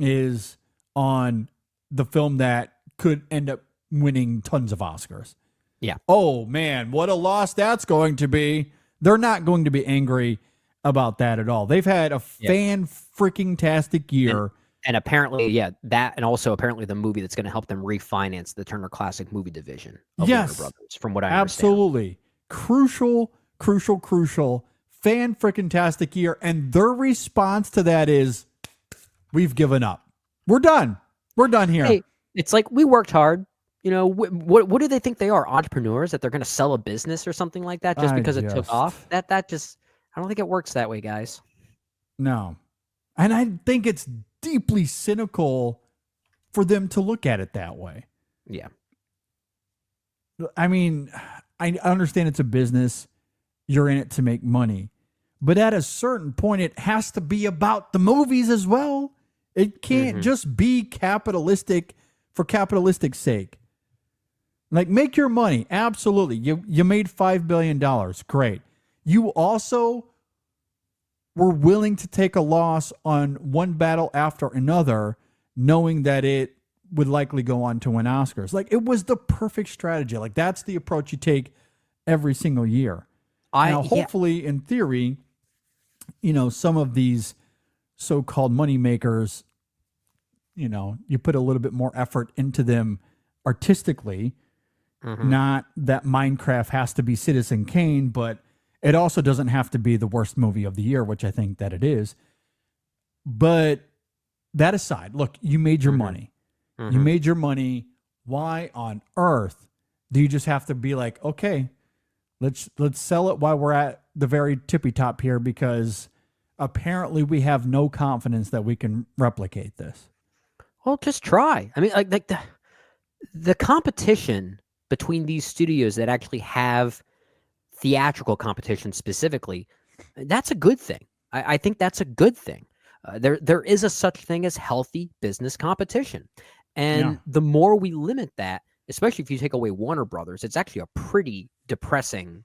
is on the film that could end up winning tons of Oscars. Yeah. Oh man, what a loss that's going to be. They're not going to be angry about that at all. They've had a fan-freaking-tastic year. And apparently, that, and also apparently the movie that's going to help them refinance the Turner Classic Movie division of Warner Brothers, from what I understand. Absolutely. Crucial, fan-freaking-tastic year. And their response to that is, we've given up. We're done. We're done here. Hey, it's like, we worked hard. What do they think they are? Entrepreneurs, that they're going to sell a business or something like that just because it took off? That just, I don't think it works that way, guys. No. And I think it's deeply cynical for them to look at it that way. Yeah. I mean, I understand it's a business. You're in it to make money. But at a certain point, it has to be about the movies as well. It can't just be capitalistic for capitalistic sake. Like, make your money. Absolutely. You made $5 billion. Great. You also were willing to take a loss on one battle after another, knowing that it would likely go on to win Oscars. Like, it was the perfect strategy. Like, that's the approach you take every single year. Now, hopefully, in theory, some of these so-called money makers, you put a little bit more effort into them artistically. Not that Minecraft has to be Citizen Kane, but it also doesn't have to be the worst movie of the year, which I think that it is. But that aside, look, you made your money. You made your money. Why on earth do you just have to be like, okay, let's sell it while we're at the very tippy top here, because apparently we have no confidence that we can replicate this. Well, just try. I mean, like the competition between these studios that actually have theatrical competition specifically, that's a good thing. I think that's a good thing. There is a such thing as healthy business competition. And the more we limit that, especially if you take away Warner Brothers, it's actually a pretty depressing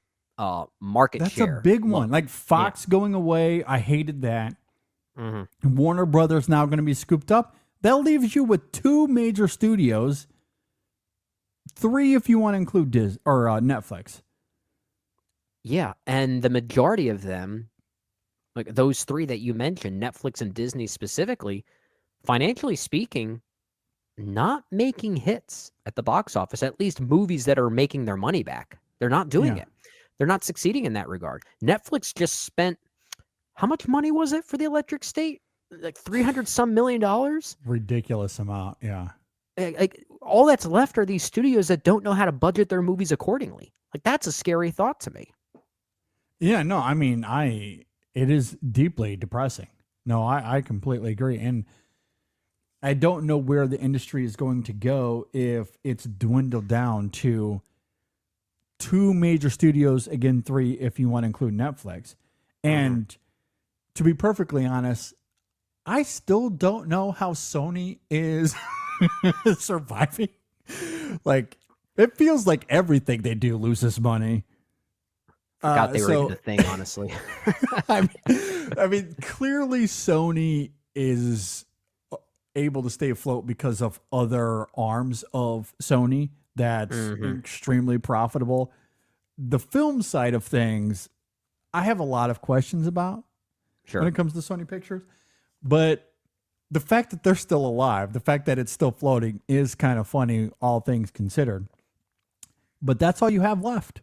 market share. That's a big one. Like Fox going away, I hated that. Warner Brothers now going to be scooped up. That leaves you with two major studios, three if you want to include Netflix. Yeah, and the majority of them, like those three that you mentioned, Netflix and Disney specifically, financially speaking, not making hits at the box office, at least movies that are making their money back. They're not doing it. They're not succeeding in that regard. Netflix just spent, how much money was it for The Electric State? Like $300-some million? Ridiculous amount, yeah. Like all that's left are these studios that don't know how to budget their movies accordingly. Like, that's a scary thought to me. Yeah, no, I mean, it is deeply depressing. No, I completely agree. And I don't know where the industry is going to go if it's dwindled down to two major studios, again, three if you want to include Netflix. And to be perfectly honest, I still don't know how Sony is surviving. Like, it feels like everything they do loses money. Forgot they were even a thing, honestly. I mean, clearly Sony is able to stay afloat because of other arms of Sony that's extremely profitable. The film side of things, I have a lot of questions about when it comes to Sony Pictures. But the fact that they're still alive, the fact that it's still floating is kind of funny, all things considered. But that's all you have left.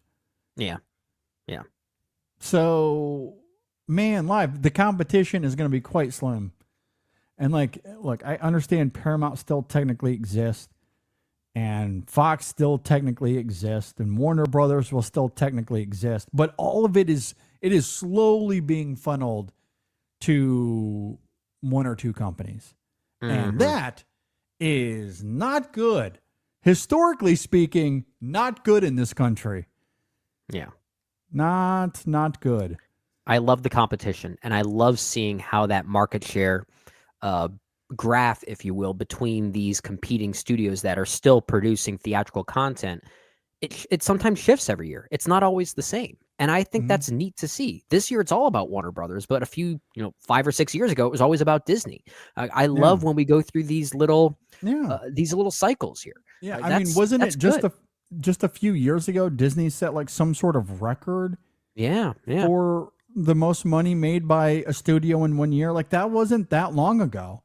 Yeah. Yeah. So, man, the competition is going to be quite slim. And look, I understand Paramount still technically exists, and Fox still technically exists, and Warner Brothers will still technically exist, but all of it is slowly being funneled to one or two companies. And that is not good. Historically speaking, not good in this country. Yeah. Not good. I love the competition, and I love seeing how that market share graph, if you will, between these competing studios that are still producing theatrical content, it sometimes shifts every year. It's not always the same. And I think that's neat to see. This year, it's all about Warner Brothers, but a few, 5 or 6 years ago, it was always about Disney. I love when we go through these little cycles here. Yeah, I mean, wasn't it just a few years ago, Disney set like some sort of record? Yeah. For the most money made by a studio in 1 year. Like, that wasn't that long ago.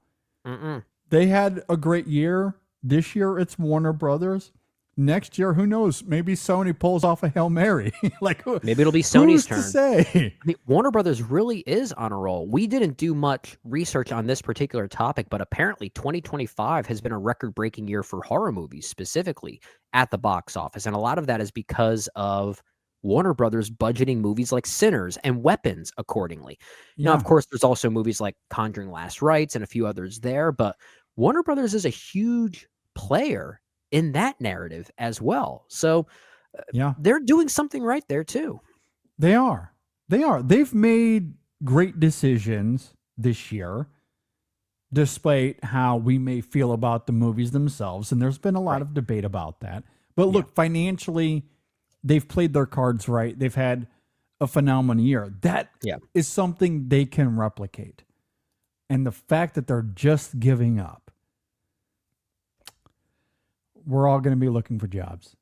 They had a great year. This year, it's Warner Brothers. Next year, who knows? Maybe Sony pulls off a Hail Mary. Maybe it'll be Sony's turn. To say? I mean, Warner Brothers really is on a roll. We didn't do much research on this particular topic, but apparently 2025 has been a record-breaking year for horror movies, specifically at the box office. And a lot of that is because of Warner Brothers budgeting movies like Sinners and Weapons accordingly. Now, of course, there's also movies like Conjuring Last Rites and a few others there, but Warner Brothers is a huge player in that narrative as well. So they're doing something right there too. They are. They've made great decisions this year, despite how we may feel about the movies themselves. And there's been a lot of debate about that. But look, financially, they've played their cards right. They've had a phenomenal year. That is something they can replicate. And the fact that they're just giving up, we're all going to be looking for jobs.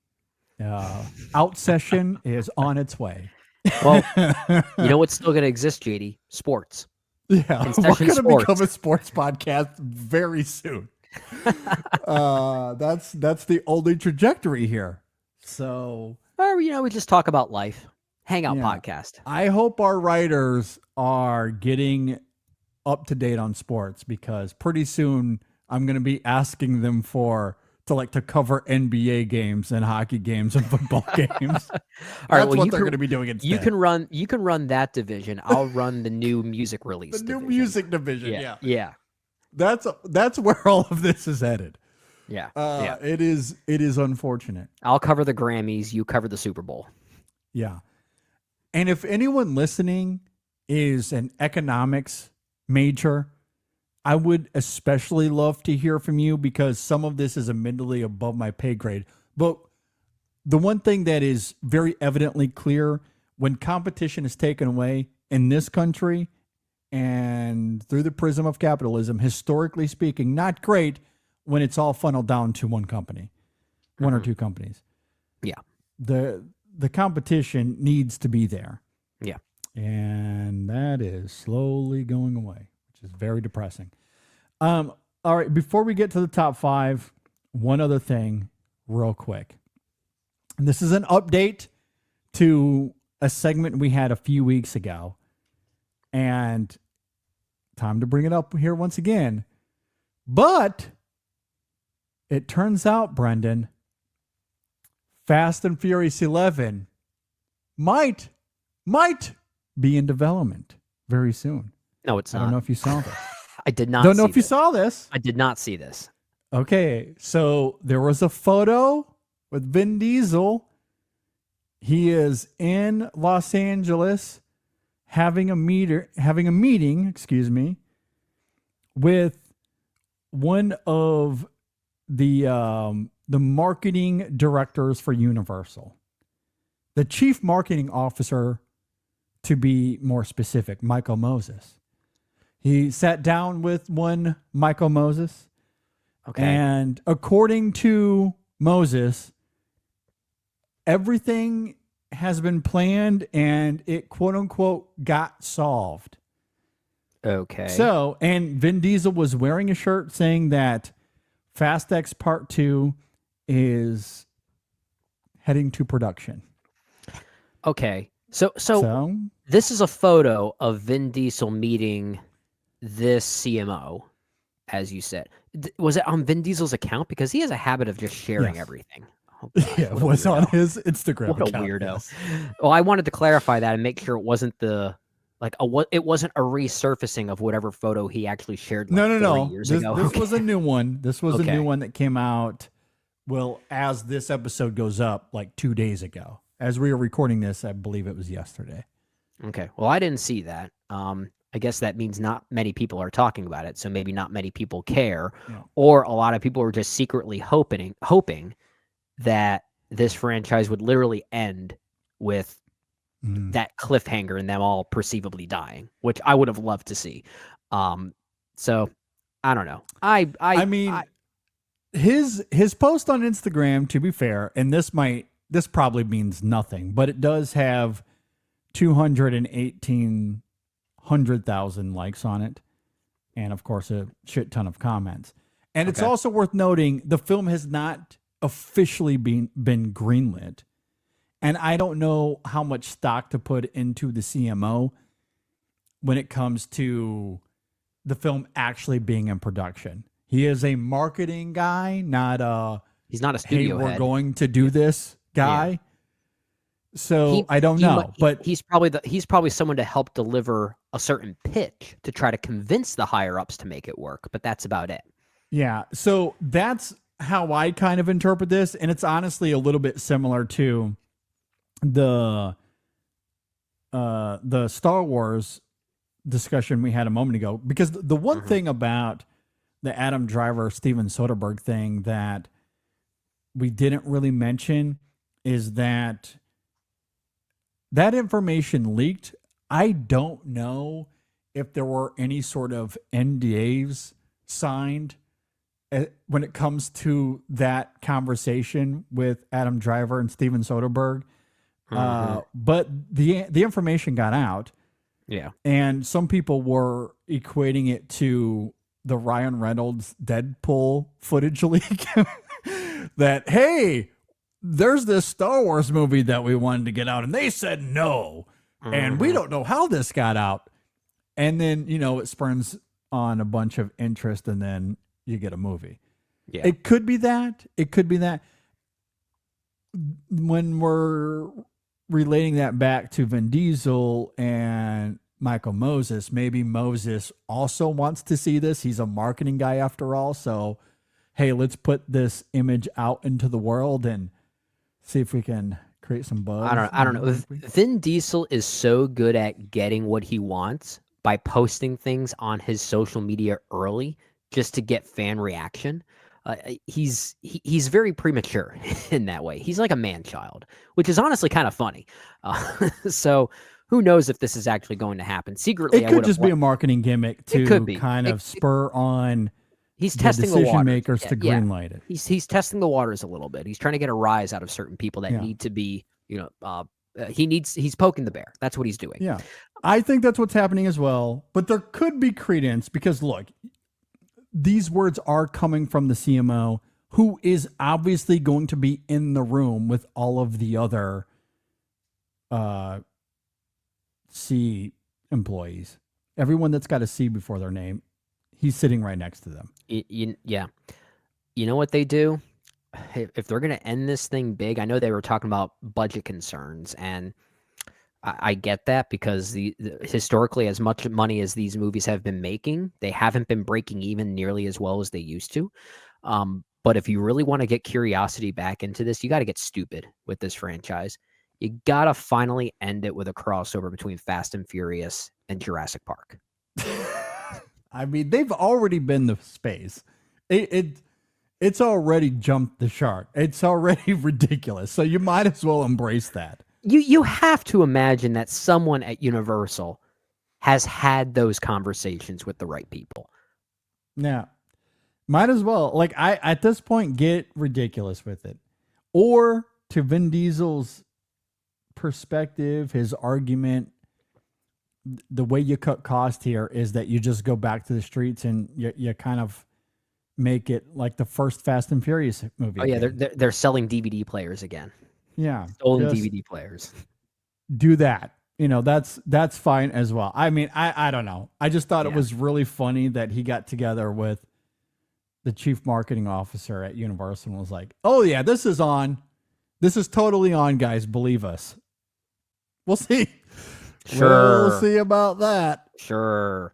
InSession is on its way. Well, you know what's still going to exist, JD? Sports. Yeah, we're going to become a sports podcast very soon. That's the only trajectory here. So, or, we just talk about life. Hangout podcast. I hope our writers are getting up to date on sports, because pretty soon I'm going to be asking them to cover NBA games and hockey games and football games. That's what they're going to be doing instead. You can run that division. I'll run the new music release. New music division. Yeah. That's where all of this is headed. Yeah. It is unfortunate. I'll cover the Grammys. You cover the Super Bowl. Yeah. And if anyone listening is an economics major, I would especially love to hear from you, because some of this is admittedly above my pay grade. But the one thing that is very evidently clear, when competition is taken away in this country and through the prism of capitalism, historically speaking, not great when it's all funneled down to one company, one or two companies. Yeah. The competition needs to be there. Yeah. And that is slowly going away, which is very depressing. All right, before we get to the top 5, one other thing real quick. And this is an update to a segment we had a few weeks ago. And time to bring it up here once again. But it turns out, Brendan, Fast and Furious 11 might be in development very soon. No, it's not. I don't know if you saw this. I did not. Don't know if you saw this. I did not see this. Okay, so there was a photo with Vin Diesel. He is in Los Angeles having a meeting, with one of the marketing directors for Universal. The chief marketing officer, to be more specific, Michael Moses. He sat down with one Michael Moses Okay. And according to Moses, everything has been planned and it quote unquote got solved. Okay. So, and Vin Diesel was wearing a shirt saying that Fast X Part 2 is heading to production. Okay. So this is a photo of Vin Diesel meeting this CMO, as you said. Was it on Vin Diesel's account? Because he has a habit of just sharing everything. Oh, God, yeah, it was on his Instagram What a account. weirdo. Yes. Well, I wanted to clarify that and make sure it wasn't it wasn't a resurfacing of whatever photo he actually shared. No. 30 years ago. This was a new one. This was a Okay. new one that came out. Well, as this episode goes up, like 2 days ago. As we were recording this, I believe it was yesterday. Okay. Well, I didn't see that. I guess that means not many people are talking about it, so maybe not many people care, or a lot of people are just secretly hoping that this franchise would literally end with that cliffhanger and them all perceivably dying, which I would have loved to see. So I don't know. I mean, his post on Instagram, to be fair, and this probably means nothing, but it does have 218,000 likes on it, and of course a shit ton of comments. And it's also worth noting the film has not officially been greenlit, and I don't know how much stock to put into the CMO when it comes to the film actually being in production. He is a marketing guy, he's not a studio we're head. going to do this guy. Yeah. So I don't know, but he's probably someone to help deliver a certain pitch to try to convince the higher ups to make it work. But that's about it. Yeah. So that's how I kind of interpret this, and it's honestly a little bit similar to the Star Wars discussion we had a moment ago. Because the one thing about the Adam Driver, Steven Soderbergh thing that we didn't really mention is that information leaked. I don't know if there were any sort of NDAs signed when it comes to that conversation with Adam Driver and Steven Soderbergh. But the information got out. Yeah. And some people were equating it to the Ryan Reynolds Deadpool footage leak. That, hey, there's this Star Wars movie that we wanted to get out, and they said no. And we don't know how this got out. And then, it spurns on a bunch of interest, and then you get a movie. Yeah. It could be that. When we're relating that back to Vin Diesel and Michael Moses, maybe Moses also wants to see this. He's a marketing guy after all. So, hey, let's put this image out into the world and see if we can create some buzz. I don't know. Vin Diesel is so good at getting what he wants by posting things on his social media early just to get fan reaction. He's very premature in that way. He's like a man-child, which is honestly kind of funny. So who knows if this is actually going to happen? Secretly, it could just be a marketing gimmick to kind of spur on. He's testing the decision makers to greenlight it. He's testing the waters a little bit. He's trying to get a rise out of certain people that need to be, he's poking the bear. That's what he's doing. Yeah. I think that's what's happening as well. But there could be credence because, look, these words are coming from the CMO, who is obviously going to be in the room with all of the other C employees. Everyone that's got a C before their name. He's sitting right next to them. Yeah. You know what they do? If they're going to end this thing big, I know they were talking about budget concerns, and I get that because historically, as much money as these movies have been making, they haven't been breaking even nearly as well as they used to. But if you really want to get curiosity back into this, you got to get stupid with this franchise. You got to finally end it with a crossover between Fast and Furious and Jurassic Park. I mean, they've already been to space. It's already jumped the shark. It's already ridiculous. So you might as well embrace that. You have to imagine that someone at Universal has had those conversations with the right people. Yeah. Might as well. Like I at this point get ridiculous with it. Or to Vin Diesel's perspective, his argument, the way you cut cost here is that you just go back to the streets and you kind of make it like the first Fast and Furious movie. Oh yeah, they're selling DVD players again. Yeah, stolen DVD players. Do that. You know, that's fine as well. I mean, I don't know. I just thought it was really funny that he got together with the chief marketing officer at Universal and was like, "Oh yeah, this is on. This is totally on, guys. Believe us." We'll see. Sure. We'll see about that. Sure.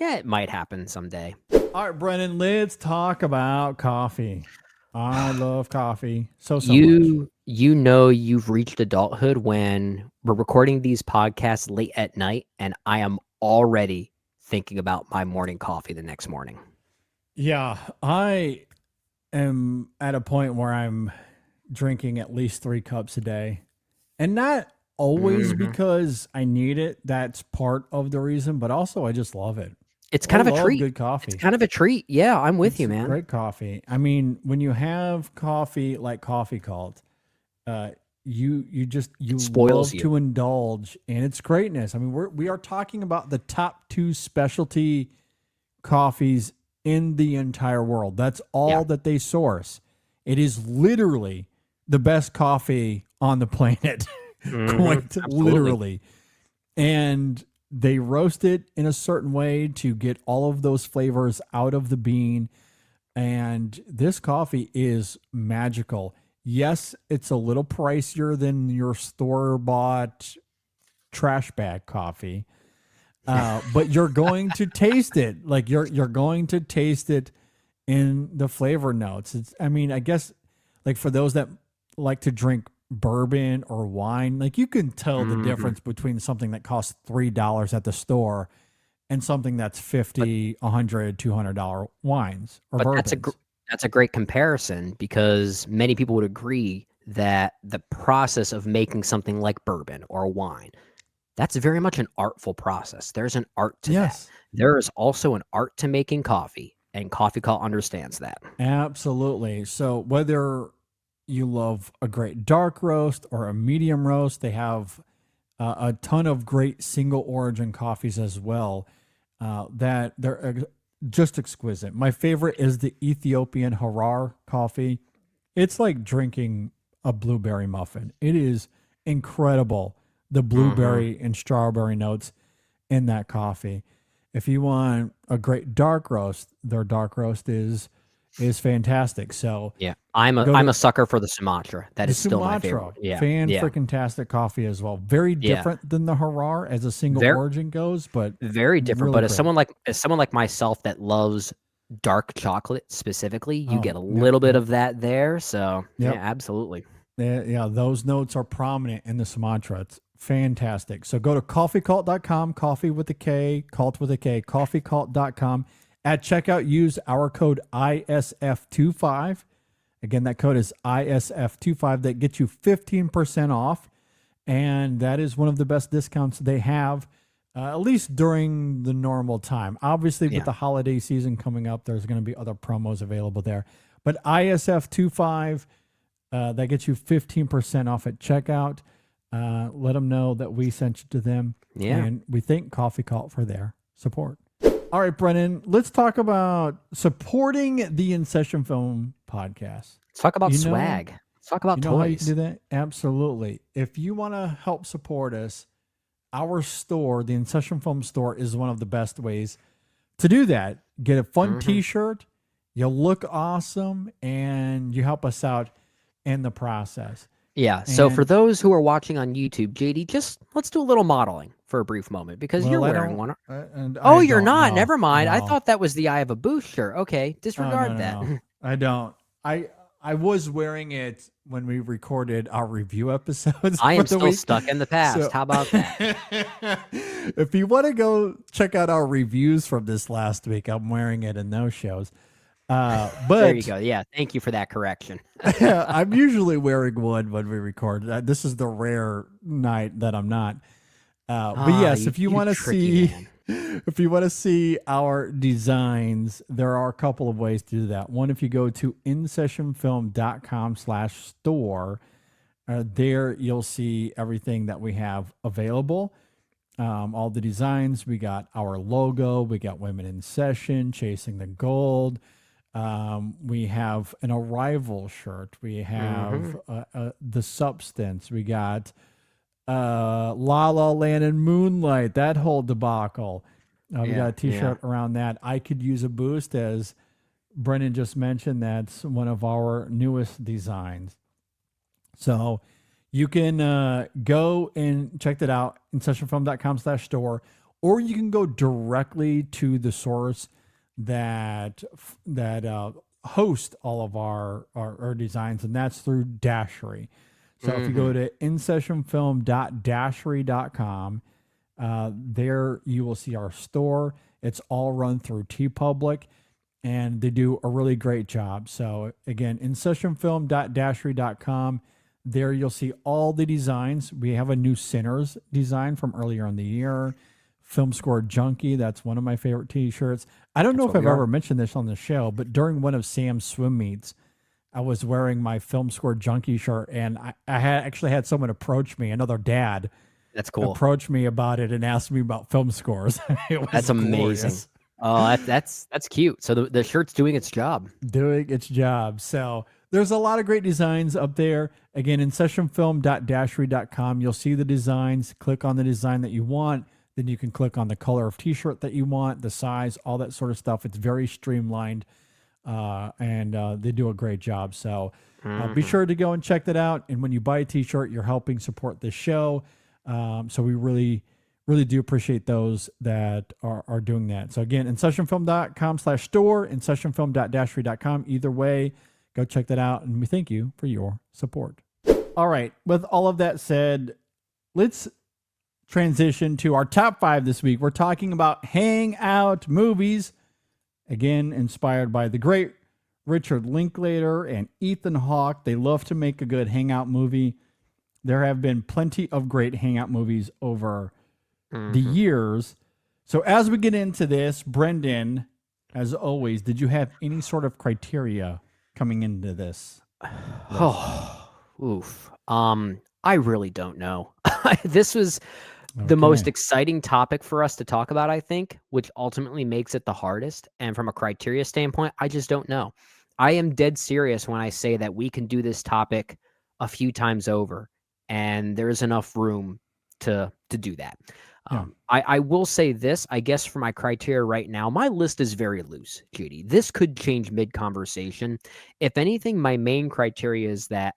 Yeah, it might happen someday. All right, Brennan, let's talk about coffee. I love coffee so much. You know you've reached adulthood when we're recording these podcasts late at night and I am already thinking about my morning coffee the next morning. Yeah, I am at a point where I'm drinking at least 3 cups a day. And not always because I need it. That's part of the reason, but also I just love it. It's kind of a treat. Good coffee. It's kind of a treat. Yeah, I'm with you, man. Great coffee. I mean, when you have coffee like Coffee Cult, you love to indulge in its greatness. I mean, we are talking about the top 2 specialty coffees in the entire world. That's all that they source. It is literally the best coffee on the planet. Quite literally. And they roast it in a certain way to get all of those flavors out of the bean. And this coffee is magical. Yes, it's a little pricier than your store-bought trash bag coffee. But you're going to taste it. Like you're going to taste it in the flavor notes. I mean, I guess like for those that like to drink bourbon or wine, like you can tell the difference between something that costs $3 at the store and something that's $50, $100, $200 wines or bourbons. That's a great comparison because many people would agree that the process of making something like bourbon or wine, that's very much an artful process. There's an art to that. There is also an art to making coffee, and Coffee Cult understands that. Absolutely. So whether you love a great dark roast or a medium roast, they have a ton of great single origin coffees as well that they're just exquisite. My favorite is the Ethiopian Harar coffee. It's like drinking a blueberry muffin. It is incredible, the blueberry and strawberry notes in that coffee. If you want a great dark roast, their dark roast is fantastic. So yeah, I'm a sucker for the Sumatra. That is still my favorite. Yeah, freaking-tastic coffee as well. Very different than the Harar as a single origin goes, but very different. Really but great. as someone like myself that loves dark chocolate specifically, you get a little bit of that there. So yeah, absolutely. Yeah, those notes are prominent in the Sumatra. It's fantastic. So go to coffeecult.com, coffee with a K, cult with a K, coffeecult.com. At checkout, use our code ISF25. Again, that code is ISF25. That gets you 15% off. And that is one of the best discounts they have, at least during the normal time. Obviously, with the holiday season coming up, there's going to be other promos available there. But ISF25, that gets you 15% off at checkout. Let them know that we sent you to them. Yeah. And we thank Coffee Cult for their support. All right, Brennan, let's talk about supporting the InSession Film Podcast. Let's talk about swag. Let's talk about toys. How you can do that? Absolutely. If you want to help support us, our store, the InSession Film Store, is one of the best ways to do that. Get a fun t-shirt, you look awesome, and you help us out in the process. Yeah. So for those who are watching on YouTube, JD, let's do a little modeling for a brief moment because you're wearing one. You're not. No, Never mind. no. I thought that was the Eye of a Booth shirt. Okay. Disregard that. No. I don't. I was wearing it when we recorded our review episodes. I am still stuck in the past. So, how about that? If you want to go check out our reviews from this last week, I'm wearing it in those shows. But there you go. Yeah, thank you for that correction. I'm usually wearing one when we record. This is the rare night that I'm not. But yes, if you want to see, If you want to see our designs, there are a couple of ways to do that. One, if you go to InSessionFilm.com/store, there you'll see everything that we have available. All the designs. We got our logo. We got Women in Session, Chasing the Gold. We have an Arrival shirt. We have The Substance. We got La La Land and Moonlight, that whole debacle. We got a t-shirt around that. I Could Use a Boost, as Brendan just mentioned. That's one of our newest designs. So you can go and check that out, InSessionFilm.com/store, or you can go directly to the source that host all of our designs, and that's through Dashery. So if you go to InSessionFilm.dashery.com, there you will see our store. It's all run through TeePublic, and they do a really great job. So again, InSessionFilm.dashery.com. There you'll see all the designs. We have a new Sinners design from earlier in the year. Film Score Junkie, that's one of my favorite t-shirts. I don't know if I've ever mentioned this on the show, but during one of Sam's swim meets, I was wearing my Film Score Junkie shirt, and I actually had someone approach me, another dad. That's cool. Approach me about it and asked me about film scores. That's amazing. Oh, that's cute. So the shirt's doing its job. Doing its job. So there's a lot of great designs up there. Again, InSessionFilm.dashery.com. You'll see the designs. Click on the design that you want. Then you can click on the color of t-shirt that you want, the size, all that sort of stuff. It's very streamlined, and they do a great job. So be sure to go and check that out. And when you buy a t-shirt, you're helping support this show. So we really, really do appreciate those that are doing that. So again, InSessionFilm.com/store, InSessionFilm.dashery.com. Either way, go check that out. And we thank you for your support. All right. With all of that said, let's transition to our top 5 this week. We're talking about Hangout Movies, again inspired by the great Richard Linklater and Ethan Hawke. They love to make a good Hangout movie. There have been plenty of great Hangout movies over the years. So as we get into this, Brendan, as always, did you have any sort of criteria coming into this? I really don't know. This was the most exciting topic for us to talk about, I think, which ultimately makes it the hardest. And from a criteria standpoint, I just don't know. I am dead serious when I say that we can do this topic a few times over, and there's enough room to do that. I will say this, I guess, for my criteria right now, my list is very loose, Judy. This could change mid-conversation. If anything, my main criteria is that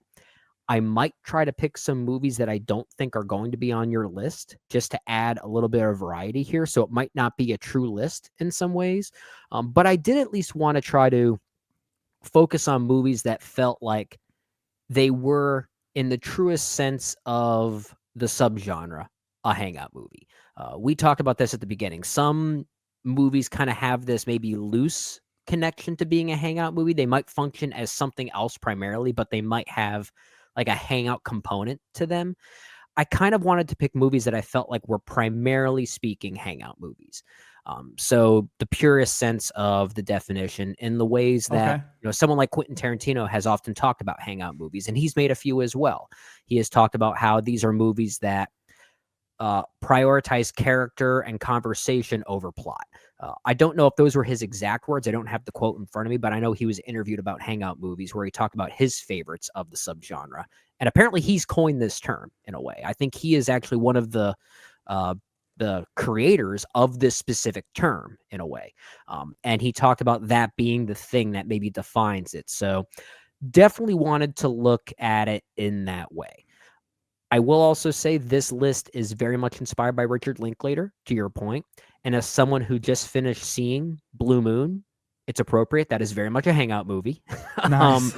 I might try to pick some movies that I don't think are going to be on your list, just to add a little bit of variety here. So it might not be a true list in some ways. But I did at least want to try to focus on movies that felt like they were, in the truest sense of the subgenre, a Hangout movie. We talked about this at the beginning. Some movies kind of have this maybe loose connection to being a Hangout movie. They might function as something else primarily, but they might have like a Hangout component to them. I kind of wanted to pick movies that I felt like were primarily speaking Hangout movies. So the purest sense of the definition, in the ways that someone like Quentin Tarantino has often talked about Hangout movies, and he's made a few as well. He has talked about how these are movies that prioritize character and conversation over plot. I don't know if those were his exact words. I don't have the quote in front of me, but I know he was interviewed about Hangout movies where he talked about his favorites of the subgenre. And apparently he's coined this term in a way. I think he is actually one of the creators of this specific term in a way. And he talked about that being the thing that maybe defines it. So definitely wanted to look at it in that way. I will also say this list is very much inspired by Richard Linklater, to your point. And as someone who just finished seeing Blue Moon, it's appropriate. That is very much a Hangout movie. Nice.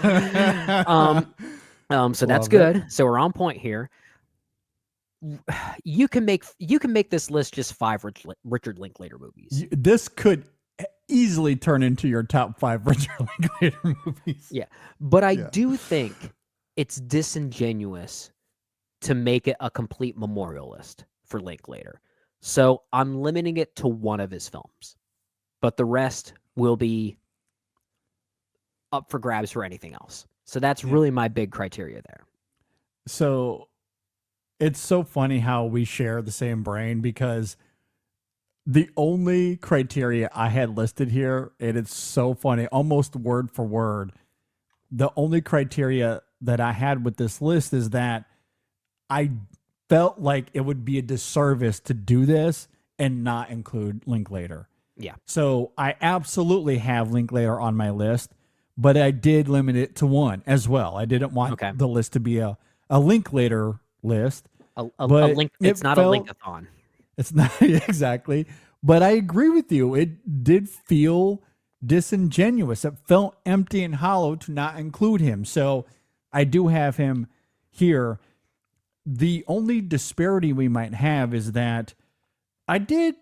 So that's good. So we're on point here. You can make this list just 5 Richard Linklater movies. This could easily turn into your top 5 Richard Linklater movies. Yeah, but I do think it's disingenuous to make it a complete memorial list for Linklater. So I'm limiting it to one of his films, but the rest will be up for grabs for anything else. So that's really my big criteria there. So it's so funny how we share the same brain, because the only criteria I had listed here, and it's so funny, almost word for word, the only criteria that I had with this list is that I felt like it would be a disservice to do this and not include Linklater. Yeah. So I absolutely have Linklater on my list, but I did limit it to one as well. I didn't want the list to be a Linklater list. A link. It's not a linkathon. It's not exactly. But I agree with you. It did feel disingenuous. It felt empty and hollow to not include him. So I do have him here. The only disparity we might have is that I did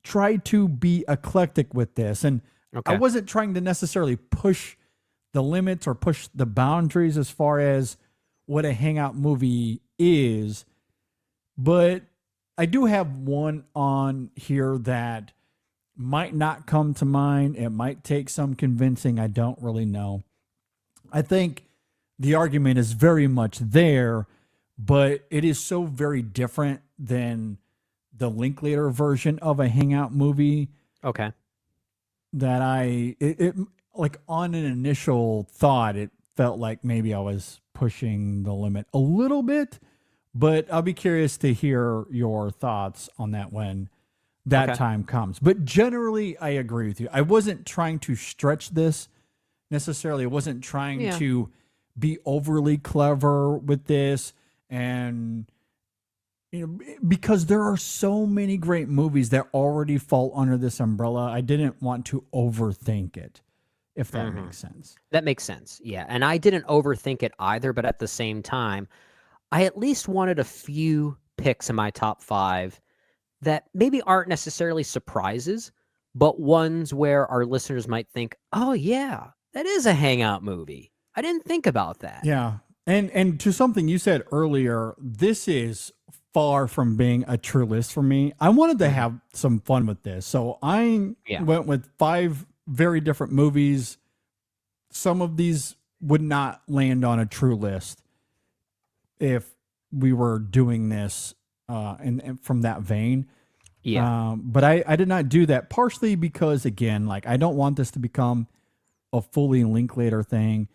try to be eclectic with this. And I wasn't trying to necessarily push the limits or push the boundaries as far as what a Hangout movie is. But I do have one on here that might not come to mind. It might take some convincing. I don't really know. I think the argument is very much there, but it is so very different than the Linklater version of a Hangout movie. Okay. That it like on an initial thought, it felt like maybe I was pushing the limit a little bit, but I'll be curious to hear your thoughts on that when that time comes. But generally, I agree with you. I wasn't trying to stretch this necessarily. I wasn't trying to be overly clever with this. And, you know, because there are so many great movies that already fall under this umbrella, I didn't want to overthink it, if that makes sense. That makes sense. Yeah. And I didn't overthink it either, but at the same time, I at least wanted a few picks in my top 5 that maybe aren't necessarily surprises, but ones where our listeners might think, oh yeah, that is a Hangout movie. I didn't think about that. Yeah. And to something you said earlier, this is far from being a true list for me. I wanted to have some fun with this. So I went with 5 very different movies. Some of these would not land on a true list if we were doing this and from that vein. Yeah. But I did not do that, partially because, again, like, I don't want this to become a fully Linklater thing.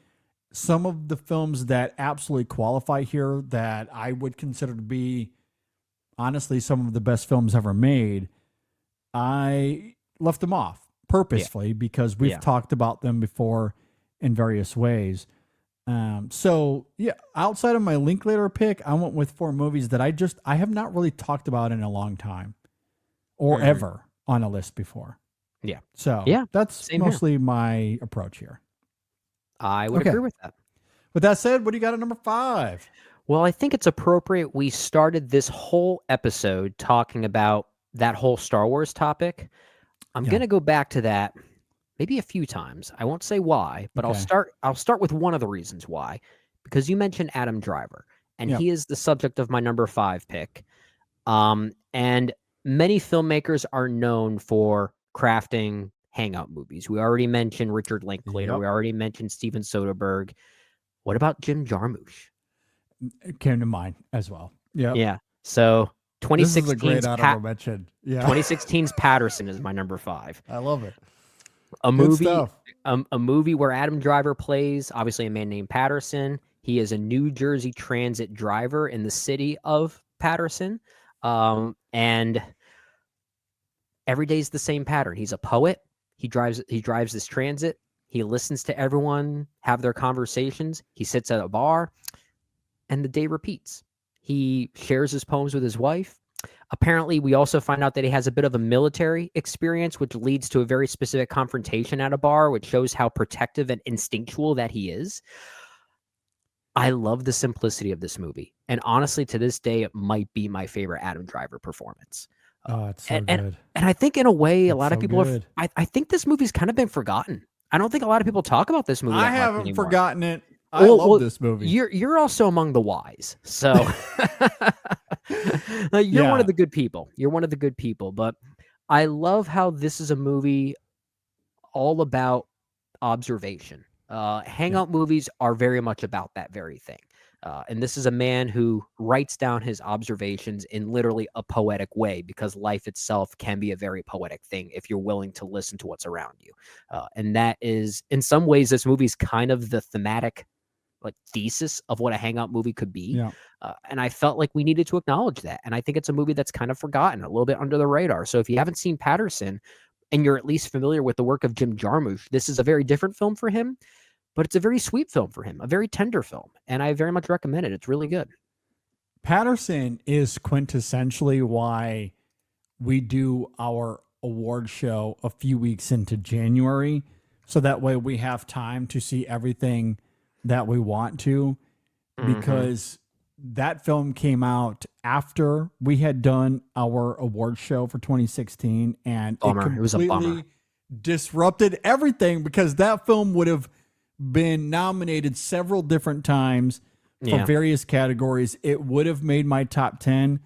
Some of the films that absolutely qualify here that I would consider to be, honestly, some of the best films ever made, I left them off purposefully because we've talked about them before in various ways. So yeah, outside of my Linklater pick, I went with 4 movies that I have not really talked about in a long time or ever on a list before. Yeah. So that's mostly my approach here. I would agree with that. With that said, what do you got at number 5? Well, I think it's appropriate. We started this whole episode talking about that whole Star Wars topic. I'm going to go back to that maybe a few times. I won't say why, but I'll start with one of the reasons why, because you mentioned Adam Driver, and he is the subject of my number 5 pick. And many filmmakers are known for crafting Hangout movies. We already mentioned Richard Linklater. We already mentioned Steven Soderbergh. What about Jim Jarmusch? It came to mind as well. Yeah. So 2016's 2016's Patterson is my number 5. I love it. A movie where Adam Driver plays, obviously, a man named Patterson. He is a New Jersey Transit driver in the city of Patterson. And every day is the same pattern. He's a poet. He drives this transit. He listens to everyone have their conversations. He sits at a bar, and the day repeats. He shares his poems with his wife. Apparently, we also find out that he has a bit of a military experience, which leads to a very specific confrontation at a bar, which shows how protective and instinctual that he is. I love the simplicity of this movie. And honestly, to this day, it might be my favorite Adam Driver performance. Oh, it's so good. And I think in a way, a lot of people I think this movie's kind of been forgotten. I don't think a lot of people talk about this movie. I haven't forgotten it. I love this movie. You're also among the wise, so you're one of the good people. You're one of the good people. But I love how this is a movie all about observation. Hangout movies are very much about that very thing. And this is a man who writes down his observations in literally a poetic way, because life itself can be a very poetic thing if you're willing to listen to what's around you. And that is, in some ways, this movie's kind of the thematic thesis of what a Hangout movie could be. Yeah. And I felt like we needed to acknowledge that. And I think it's a movie that's kind of forgotten, a little bit under the radar. So if you haven't seen Patterson and you're at least familiar with the work of Jim Jarmusch, this is a very different film for him. But it's a very sweet film for him, a very tender film, and I very much recommend it. It's really good. Patterson is quintessentially why we do our award show a few weeks into January, so that way we have time to see everything that we want to, because that film came out after we had done our award show for 2016, and it was a bummer. Disrupted everything, because that film would have been nominated several different times for various categories. It would have made my top 10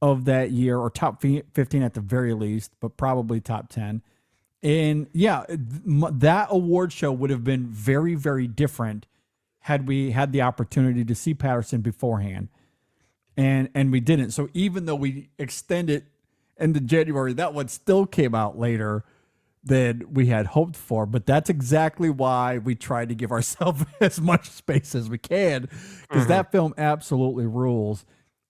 of that year, or top 15 at the very least, but probably top 10. And that award show would have been very, very different had we had the opportunity to see Patterson beforehand. And we didn't. So even though we extended into January, that one still came out later than we had hoped for. But that's exactly why we tried to give ourselves as much space as we can, because that film absolutely rules.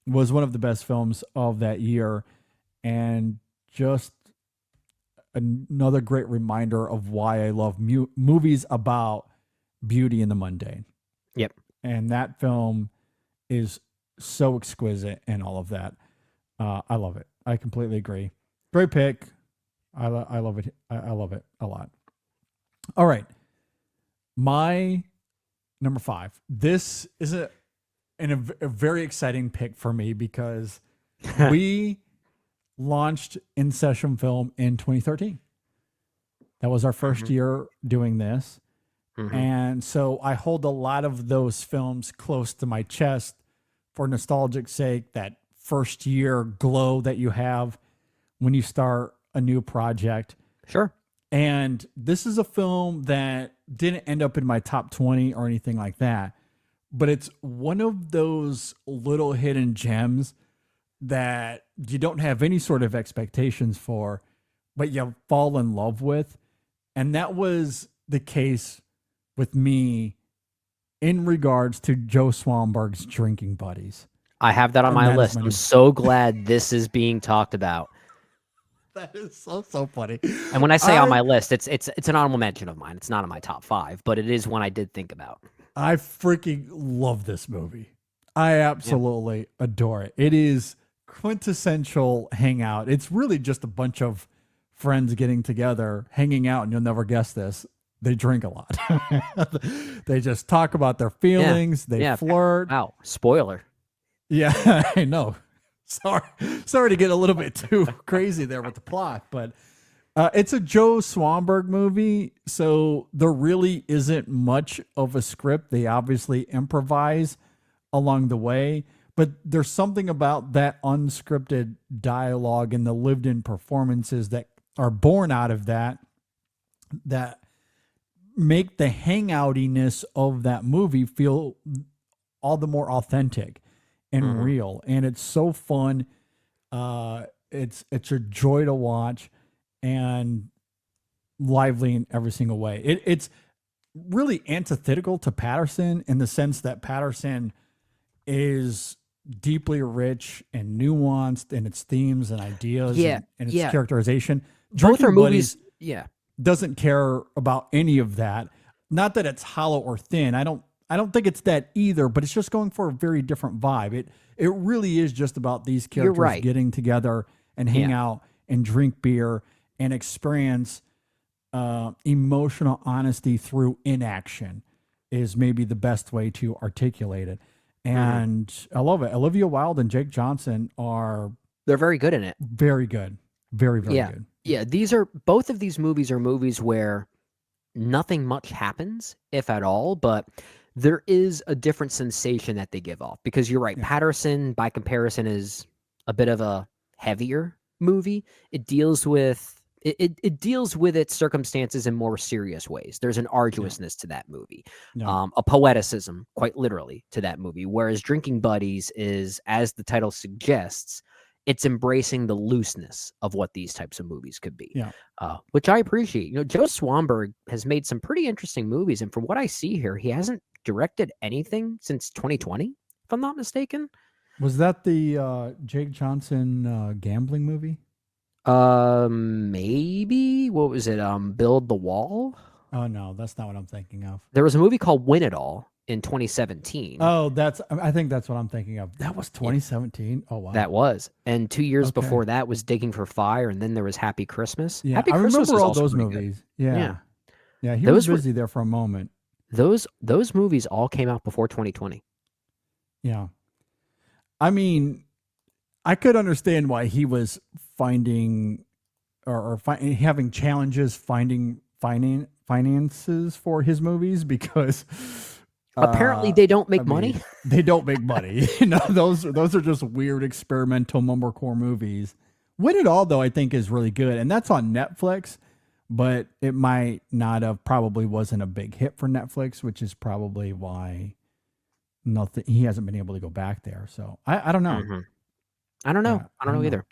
Was one of the best films of that year, and just another great reminder of why I love movies about beauty in the mundane. Yep. And that film is so exquisite and all of that. I love it. I completely agree. Great pick. I love it. I love it a lot. All right. My number 5. This is a very exciting pick for me, because we launched InSession Film in 2013. That was our first year doing this. And so I hold a lot of those films close to my chest for nostalgic sake, that first year glow that you have when you start a new project. Sure. And this is a film that didn't end up in my top 20 or anything like that, but it's one of those little hidden gems that you don't have any sort of expectations for, but you fall in love with. And that was the case with me in regards to Joe Swanberg's Drinking Buddies. I have that on my list. I'm so glad this is being talked about. That is so funny. And when I say on my list, it's an honorable mention of mine. It's not in my top 5, but it is one I did think about. I freaking love this movie. I absolutely adore it. It is quintessential Hangout. It's really just a bunch of friends getting together, hanging out, and you'll never guess this. They drink a lot. They just talk about their feelings. They flirt. Wow. Spoiler. Yeah, I know. Sorry to get a little bit too crazy there with the plot, but it's a Joe Swanberg movie, so there really isn't much of a script. They obviously improvise along the way, but there's something about that unscripted dialogue and the lived-in performances that are born out of that make the hangoutiness of that movie feel all the more authentic and real. And it's so fun. It's a joy to watch and lively in every single way. It's really antithetical to Patterson in the sense that Patterson is deeply rich and nuanced in its themes and ideas and its characterization. Both are movies. Doesn't care about any of that. Not that it's hollow or thin. I don't think it's that either, but it's just going for a very different vibe. It really is just about these characters getting together and hang out and drink beer and experience emotional honesty through inaction is maybe the best way to articulate it. And I love it. Olivia Wilde and Jake Johnson they're very good in it. Very good. Very, very good. Yeah, both of these movies are movies where nothing much happens, if at all, but there is a different sensation that they give off, because you're right. Yeah. Patterson, by comparison, is a bit of a heavier movie. It deals with it deals with its circumstances in more serious ways. There's an arduousness to that movie, Yeah. a poeticism, quite literally, to that movie. Whereas Drinking Buddies is, as the title suggests, it's embracing the looseness of what these types of movies could be, Yeah. Which I appreciate. You know, Joe Swanberg has made some pretty interesting movies, and from what I see here, he hasn't directed anything since 2020, if I'm not mistaken. Was that the Jake Johnson gambling movie? Maybe. What was it? Build the Wall? Oh no, that's not what I'm thinking of. There was a movie called Win It All in 2017. Oh, I think that's what I'm thinking of. That was 2017. Oh wow. That was. And 2 years before that was Digging for Fire, and then there was Happy Christmas. Yeah, Happy I Christmas remember is all also those pretty movies. good. Yeah. Yeah, he Those was busy there for a moment. Those movies all came out before 2020. Yeah. I mean, I could understand why he was finding having challenges finding finances for his movies, because Apparently they don't make money. They don't make money. You know, those are just weird experimental mumblecore movies. Win It All, though, I think is really good, and that's on Netflix, but it might not have, probably wasn't a big hit for Netflix, which is probably why he hasn't been able to go back there. So I don't know. Mm-hmm. I don't know. Yeah, I don't know either.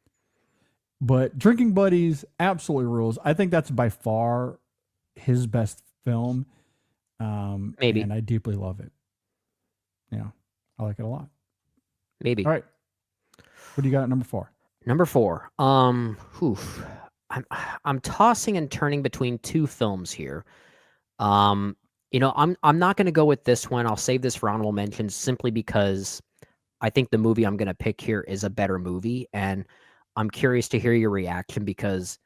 But Drinking Buddies absolutely rules. I think that's by far his best film. Maybe. And I deeply love it. Yeah, I like it a lot. Maybe. All right. What do you got at number 4? Number 4. I'm tossing and turning between two films here. I'm not going to go with this one. I'll save this for honorable mentions, simply because I think the movie I'm going to pick here is a better movie, and I'm curious to hear your reaction, because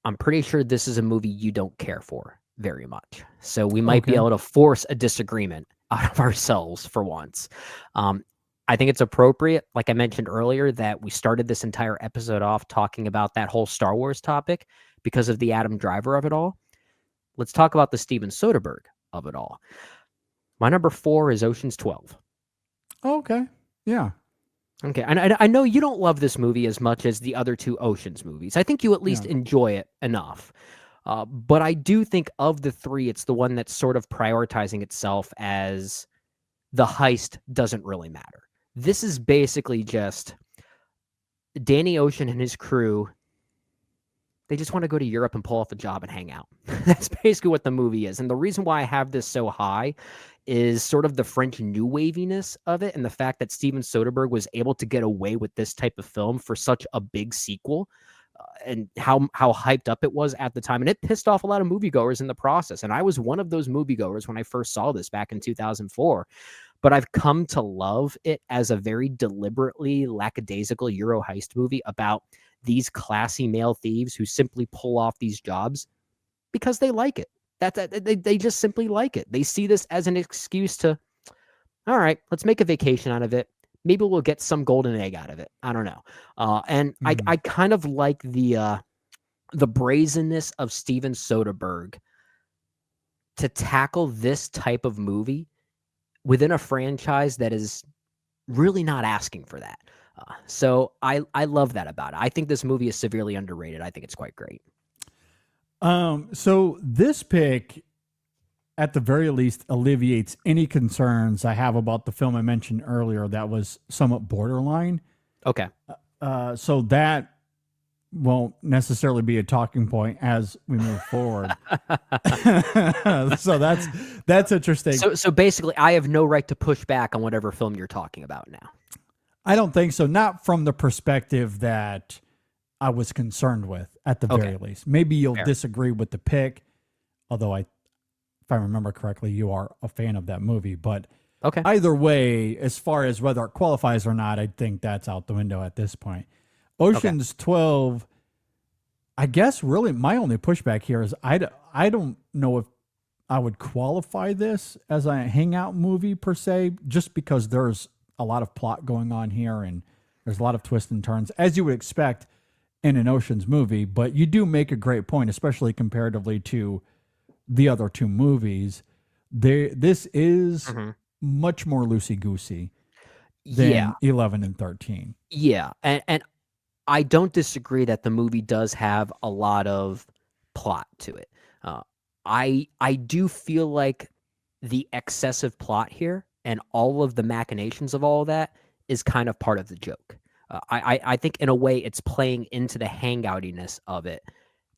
I'm pretty sure this is a movie you don't care for very much. So we might be able to force a disagreement out of ourselves for once. I think it's appropriate, like I mentioned earlier, that we started this entire episode off talking about that whole Star Wars topic because of the Adam Driver of it all. Let's talk about the Steven Soderbergh of it all. My number 4 is Ocean's 12. Oh, okay. Yeah. Okay. And I know you don't love this movie as much as the other two Oceans movies. I think you at least enjoy it enough. But I do think of the three, it's the one that's sort of prioritizing itself as the heist doesn't really matter. This is basically just Danny Ocean and his crew. They just want to go to Europe and pull off a job and hang out. That's basically what the movie is. And the reason why I have this so high is sort of the French new waviness of it, and the fact that Steven Soderbergh was able to get away with this type of film for such a big sequel, and how hyped up it was at the time. And it pissed off a lot of moviegoers in the process. And I was one of those moviegoers when I first saw this back in 2004. But I've come to love it as a very deliberately lackadaisical Euro heist movie about these classy male thieves who simply pull off these jobs because they like it. They just simply like it. They see this as an excuse to, all right, let's make a vacation out of it. Maybe we'll get some golden egg out of it. I don't know. I kind of like the brazenness of Steven Soderbergh to tackle this type of movie within a franchise that is really not asking for that. So I love that about it. I think this movie is severely underrated. I think it's quite great. So this pick, at the very least, alleviates any concerns I have about the film I mentioned earlier that was somewhat borderline. Okay. So that won't necessarily be a talking point as we move forward. So that's interesting. So basically, I have no right to push back on whatever film you're talking about now. I don't think so. Not from the perspective that I was concerned with, at the very least. Maybe you'll disagree with the pick, although if I remember correctly, you are a fan of that movie. But either way, as far as whether it qualifies or not, I think that's out the window at this point. Ocean's 12, I guess really my only pushback here is I don't know if I would qualify this as a hangout movie per se, just because there's a lot of plot going on here and there's a lot of twists and turns, as you would expect in an Ocean's movie. But you do make a great point, especially comparatively to the other two movies. This is Mhm. much more loosey goosey than Yeah, 11 and 13. yeah, and I don't disagree that the movie does have a lot of plot to it. Uh, I do feel like the excessive plot here and all of the machinations of all of that is kind of part of the joke. I think in a way it's playing into the hangoutiness of it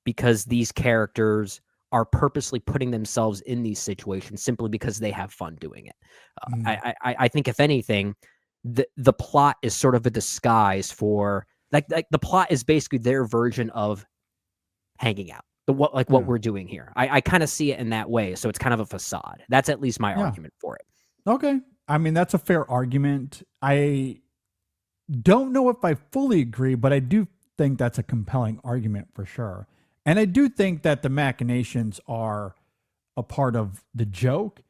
because these characters are purposely putting themselves in these situations simply because they have fun doing it. Mm. I think if anything, the plot is sort of a disguise for like the plot is basically their version of hanging out. What Yeah. we're doing here. I kind of see it in that way. So it's kind of a facade. That's at least my Yeah. argument for it. Okay. I mean, that's a fair argument. I don't know if I fully agree, but I do think that's a compelling argument for sure. And I do think that the machinations are a part of the joke.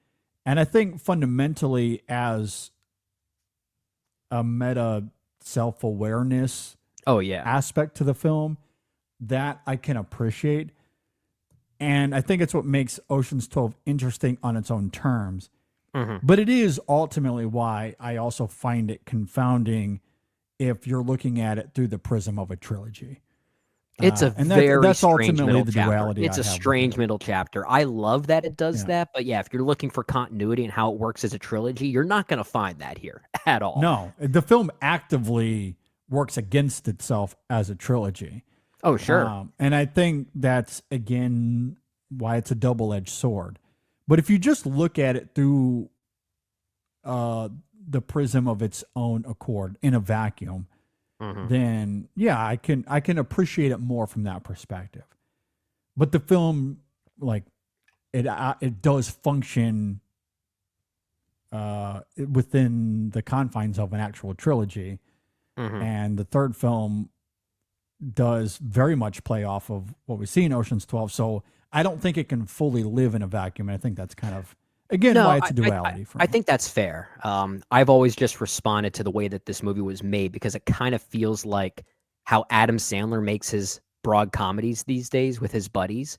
And I think fundamentally, as a meta self-awareness Oh yeah. aspect to the film, that I can appreciate. And I think it's what makes Ocean's 12 interesting on its own terms. Mhm. But it is ultimately why I also find it confounding if you're looking at it through the prism of a trilogy. It's a And very that's strange ultimately middle the chapter. duality It's I a have with strange it. middle chapter. I love that it does Yeah. that, but yeah, if you're looking for continuity and how it works as a trilogy, you're not going to find that here at all. No, the film actively works against itself as a trilogy. Oh, sure. And I think that's, again, why it's a double-edged sword. But if you just look at it through the prism of its own accord in a vacuum, then yeah, I can appreciate it more from that perspective. But the film, like, it does function within the confines of an actual trilogy, and the third film does very much play off of what we see in Ocean's 12. So I don't think it can fully live in a vacuum. And I think that's kind of, again, why it's a duality for me. I think that's fair. I've always just responded to the way that this movie was made because it kind of feels like how Adam Sandler makes his broad comedies these days with his buddies.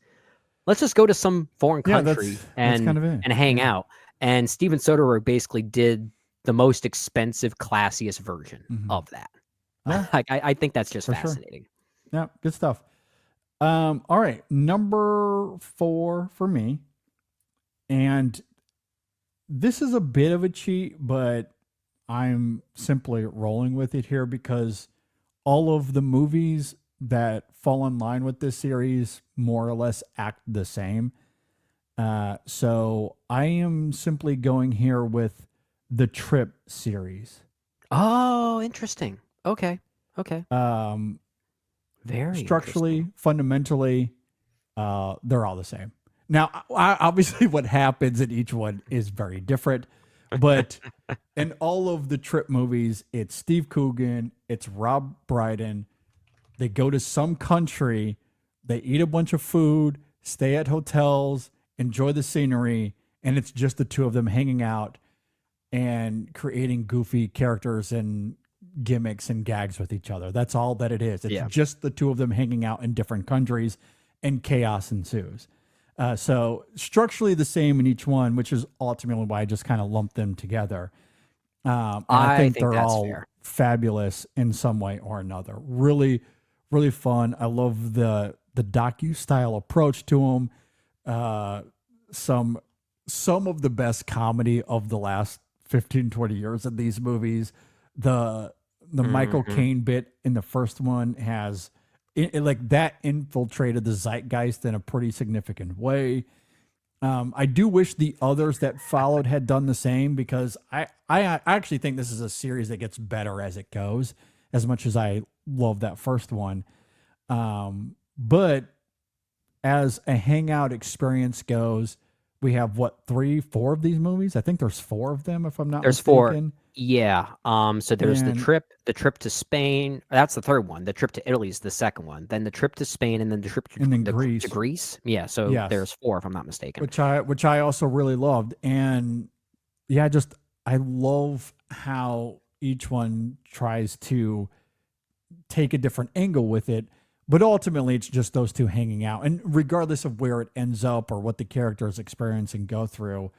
Let's just go to some foreign country that's kind of it. and hang out. And Steven Soderbergh basically did the most expensive, classiest version of that. Yeah. I think that's just For sure. fascinating. Yeah, good stuff. All right, number 4 for me. And this is a bit of a cheat, but I'm simply rolling with it here because all of the movies that fall in line with this series more or less act the same. So I am simply going here with the Trip series. Oh, interesting. Okay. Very Structurally, fundamentally, they're all the same. Now, obviously, what happens in each one is very different, but in all of the Trip movies, it's Steve Coogan, it's Rob Brydon. They go to some country, they eat a bunch of food, stay at hotels, enjoy the scenery, and it's just the two of them hanging out and creating goofy characters and gimmicks and gags with each other. That's all that it is. It's just the two of them hanging out in different countries and chaos ensues. So structurally the same in each one, which is ultimately why I just kind of lumped them together. And I think they're all fabulous in some way or another. Really, really fun. I love the docu-style approach to them. Some of the best comedy of the last 15, 20 years in these movies. The Michael Caine bit in the first one has like that infiltrated the zeitgeist in a pretty significant way. I do wish the others that followed had done the same because I actually think this is a series that gets better as it goes, as much as I love that first one. But as a hangout experience goes, we have 3, 4 of these movies. I think there's 4 of them, if I'm not mistaken. 4. Yeah. So there's the trip to Spain. That's the third one. The trip to Italy is the second one. Then the trip to Spain, and then the trip to Greece. Yeah. So there's 4, if I'm not mistaken. Which I also really loved, and yeah, I love how each one tries to take a different angle with it. But ultimately, it's just those two hanging out. And regardless of where it ends up or what the characters experience and go through,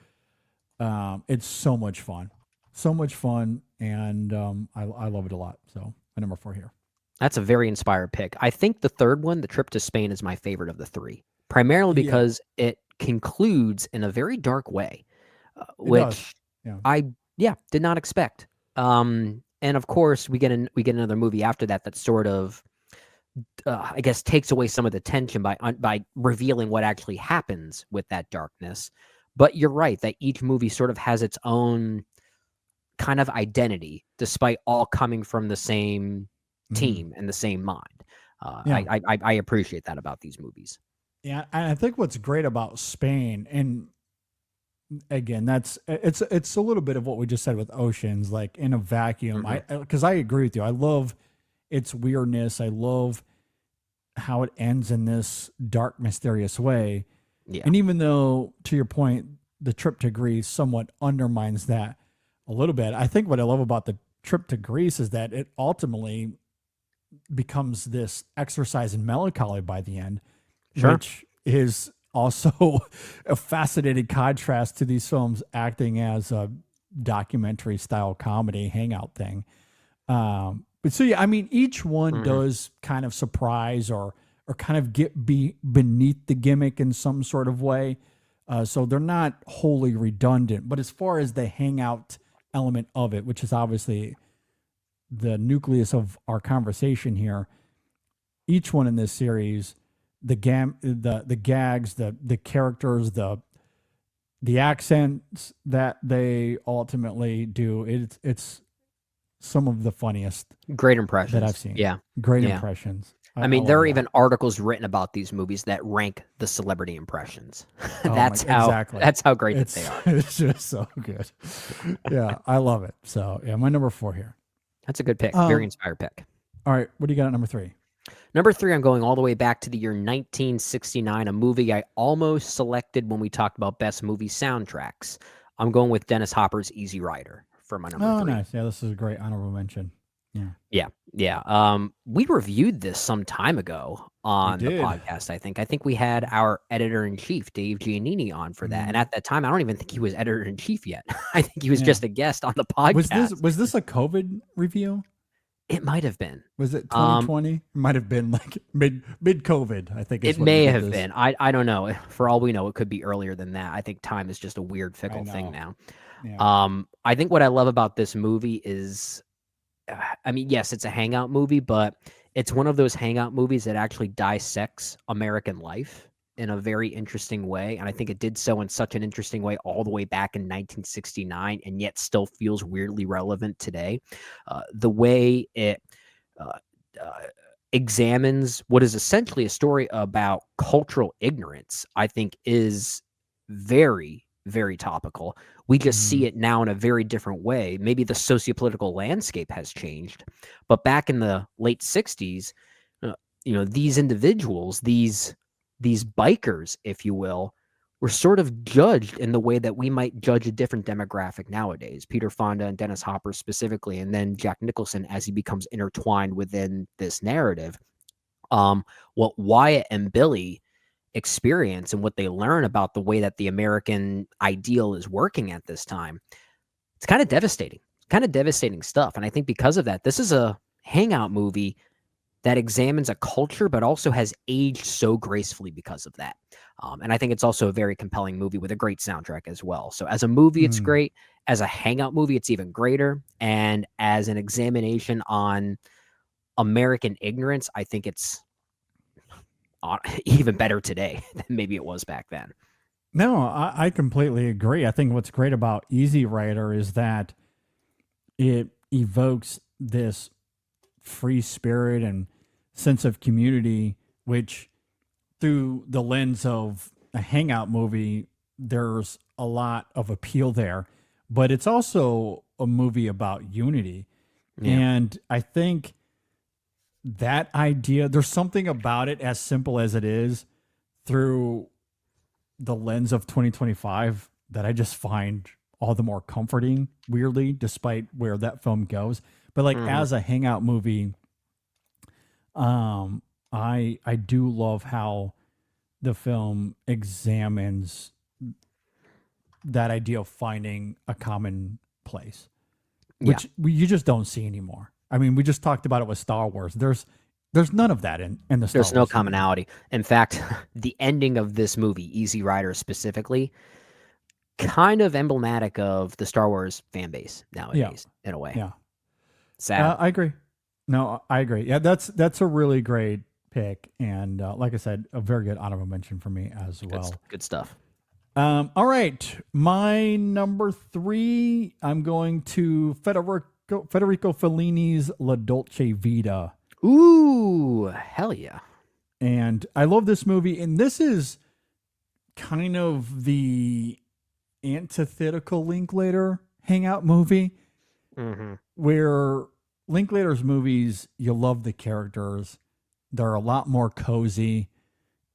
It's so much fun. So much fun, and I love it a lot. So my number 4 here. That's a very inspired pick. I think the third one, The Trip to Spain, is my favorite of the three, primarily because it concludes in a very dark way, which I did not expect. And of course, we get another movie after that that sort of, I guess, takes away some of the tension by revealing what actually happens with that darkness. But you're right that each movie sort of has its own kind of identity, despite all coming from the same team and the same mind. I appreciate that about these movies. Yeah, and I think what's great about Spain, and again, it's a little bit of what we just said with Oceans, like in a vacuum. Because I agree with you. I love its weirdness. I love how it ends in this dark, mysterious way. Yeah. And even though, to your point, the trip to Greece somewhat undermines that a little bit, I think what I love about the trip to Greece is that it ultimately becomes this exercise in melancholy by the end, which is also a fascinating contrast to these films acting as a documentary style comedy hangout thing. But so, yeah, I mean, each one does kind of surprise or kind of be beneath the gimmick in some sort of way. So they're not wholly redundant, but as far as the hangout element of it, which is obviously the nucleus of our conversation here, each one in this series, the gags, the characters, the accents that they ultimately do, it's some of the funniest great impressions that I've seen. Yeah. Great impressions. I mean, there are even articles written about these movies that rank the celebrity impressions. That's how great that they are. It's just so good. Yeah, I love it. So yeah, my number 4 here. That's a good pick. Very inspired pick. All right, what do you got at number 3? Number 3, I'm going all the way back to the year 1969, a movie I almost selected when we talked about best movie soundtracks. I'm going with Dennis Hopper's Easy Rider for my number 3. Oh, nice. Yeah, this is a great honorable mention. Yeah. We reviewed this some time ago on the podcast, I think. I think we had our editor-in-chief, Dave Giannini, on for that. And at that time, I don't even think he was editor-in-chief yet. I think he was just a guest on the podcast. Was this a COVID review? It might have been. Was it 2020? Might have been like mid-COVID, I think. It may have been. I don't know. For all we know, it could be earlier than that. I think time is just a weird, fickle thing now. Yeah. I think what I love about this movie is, I mean, yes, it's a hangout movie, but it's one of those hangout movies that actually dissects American life in a very interesting way. And I think it did so in such an interesting way all the way back in 1969, and yet still feels weirdly relevant today. The way it examines what is essentially a story about cultural ignorance, I think is very, very topical. We just see it now in a very different way. Maybe the sociopolitical landscape has changed, but back in the late 60s, these individuals, these bikers, if you will, were sort of judged in the way that we might judge a different demographic nowadays. Peter Fonda and Dennis Hopper specifically, and then Jack Nicholson as he becomes intertwined within this narrative. What Wyatt and Billy experience and what they learn about the way that the American ideal is working at this time, it's kind of devastating stuff. And I think because of that, this is a hangout movie that examines a culture, but also has aged so gracefully because of that. And I think it's also a very compelling movie with a great soundtrack as well. So as a movie, it's great. As a hangout movie, it's even greater. And as an examination on American ignorance, I think it's even better today than maybe it was back then. No, I completely agree. I think what's great about Easy Rider is that it evokes this free spirit and sense of community, which through the lens of a hangout movie, there's a lot of appeal there, but it's also a movie about unity. Yeah. And I think that idea, there's something about it, as simple as it is, through the lens of 2025 that I just find all the more comforting, weirdly, despite where that film goes. But like as a hangout movie, I do love how the film examines that idea of finding a common place, which you just don't see anymore. I mean, we just talked about it with Star Wars. There's none of that in the Star Wars. There's no commonality. In fact, the ending of this movie, Easy Rider specifically, kind of emblematic of the Star Wars fan base nowadays, in a way. Yeah. Sad. I agree. No, I agree. Yeah, that's a really great pick. And like I said, a very good honorable mention for me as well. Good stuff. All right. My number 3, I'm going to Federico Fellini's La Dolce Vita. Ooh, hell yeah. And I love this movie. And this is kind of the antithetical Linklater Hangout movie, where Linklater's movies, you love the characters. They're a lot more cozy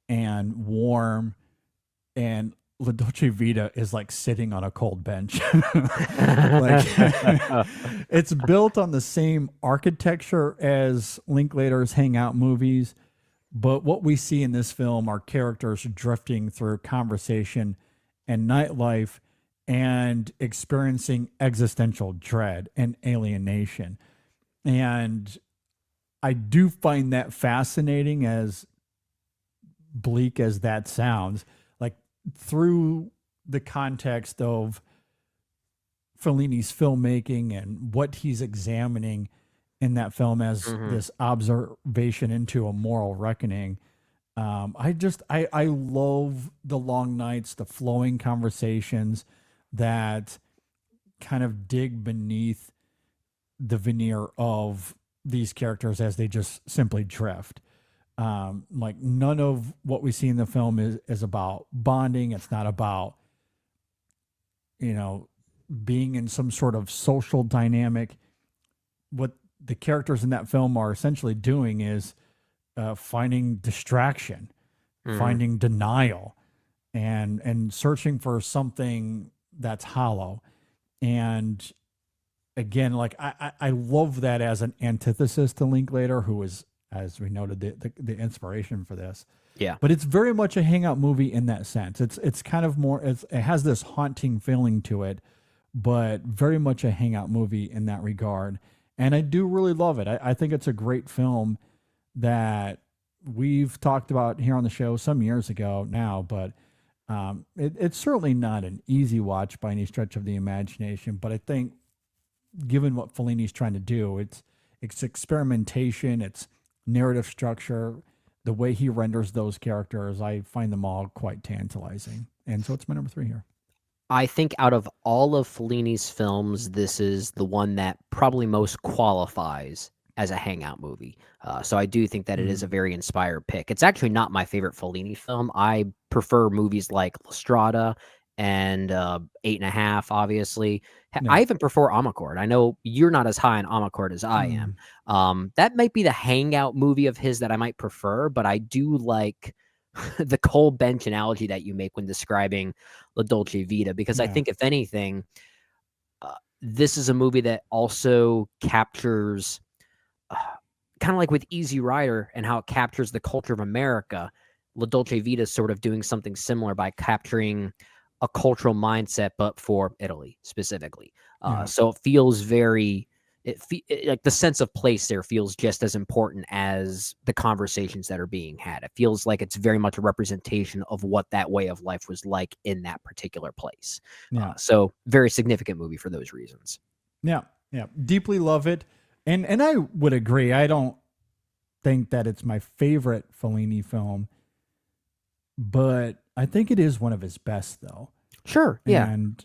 and warm. And La Dolce Vita is like sitting on a cold bench. Like, it's built on the same architecture as Linklater's Hangout movies, but what we see in this film are characters drifting through conversation and nightlife and experiencing existential dread and alienation. And I do find that fascinating, as bleak as that sounds. Like, through the context of Fellini's filmmaking and what he's examining in that film as this observation into a moral reckoning. I love the long nights, the flowing conversations that kind of dig beneath the veneer of these characters as they just simply drift. Like, none of what we see in the film is about bonding. It's not about, being in some sort of social dynamic. What the characters in that film are essentially doing is finding distraction, finding denial, and searching for something that's hollow. And again, like, I love that as an antithesis to Linklater, who is, as we noted, the inspiration for this. Yeah. But it's very much a Hangout movie in that sense. It's kind of more, it has this haunting feeling to it, but very much a Hangout movie in that regard. And I do really love it. I think it's a great film that we've talked about here on the show some years ago now, but it's certainly not an easy watch by any stretch of the imagination. But I think, given what Fellini's trying to do, it's experimentation, it's narrative structure, the way he renders those characters, I find them all quite tantalizing. And so it's my number 3 here. I think out of all of Fellini's films, this is the one that probably most qualifies as a Hangout movie. So I do think that it is a very inspired pick. It's actually not my favorite Fellini film. I prefer movies like La Strada and 8.5, obviously. Yeah. I even prefer Amarcord. I know you're not as high on Amarcord as I am. That might be the Hangout movie of his that I might prefer, but I do like the cold bench analogy that you make when describing La Dolce Vita, because I think, if anything, this is a movie that also captures, kind of like with Easy Rider and how it captures the culture of America. La Dolce Vita is sort of doing something similar by capturing a cultural mindset, but for Italy specifically. So it feels very, like, the sense of place there feels just as important as the conversations that are being had. It feels like it's very much a representation of what that way of life was like in that particular place. So very significant movie for those reasons. Yeah. Deeply love it. And I would agree. I don't think that it's my favorite Fellini film, but I think it is one of his best, though. Sure. Yeah. And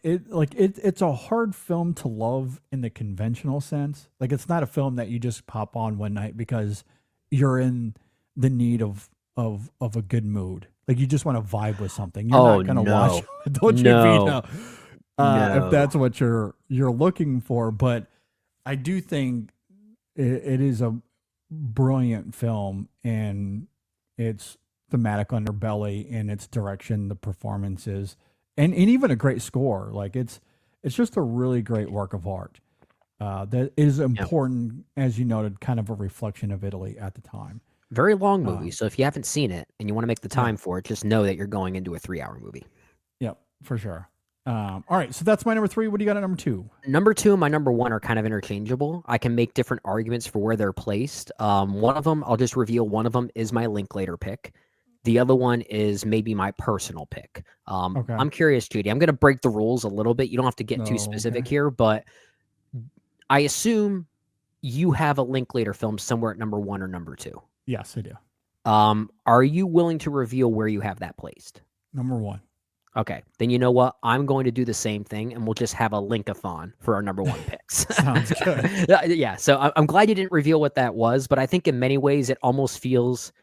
it's a hard film to love in the conventional sense. Like, it's not a film that you just pop on one night because you're in the need of a good mood. Like, you just want to vibe with something. You're not going to watch Dolce Vita if that's what you're looking for. But I do think it is a brilliant film in its thematic underbelly, in its direction, the performances, and even a great score. Like, it's just a really great work of art that is important, as you noted, kind of a reflection of Italy at the time. Very long movie. So if you haven't seen it and you want to make the time for it, just know that you're going into a 3-hour movie. Yep. For sure. All right, so that's my number 3. What do you got at number 2? Number 2 and my number 1 are kind of interchangeable. I can make different arguments for where they're placed. One of them, I'll just reveal one of them is my Linklater pick. The other one is maybe my personal pick. Okay. I'm curious, Judy. I'm going to break the rules a little bit. You don't have to get too specific here, but I assume you have a Linklater film somewhere at number 1 or number 2. Yes, I do. Are you willing to reveal where you have that placed? Number 1. Okay, then you know what? I'm going to do the same thing, and we'll just have a linkathon for our number 1 picks. Sounds good. Yeah, so I'm glad you didn't reveal what that was, but I think in many ways it almost feels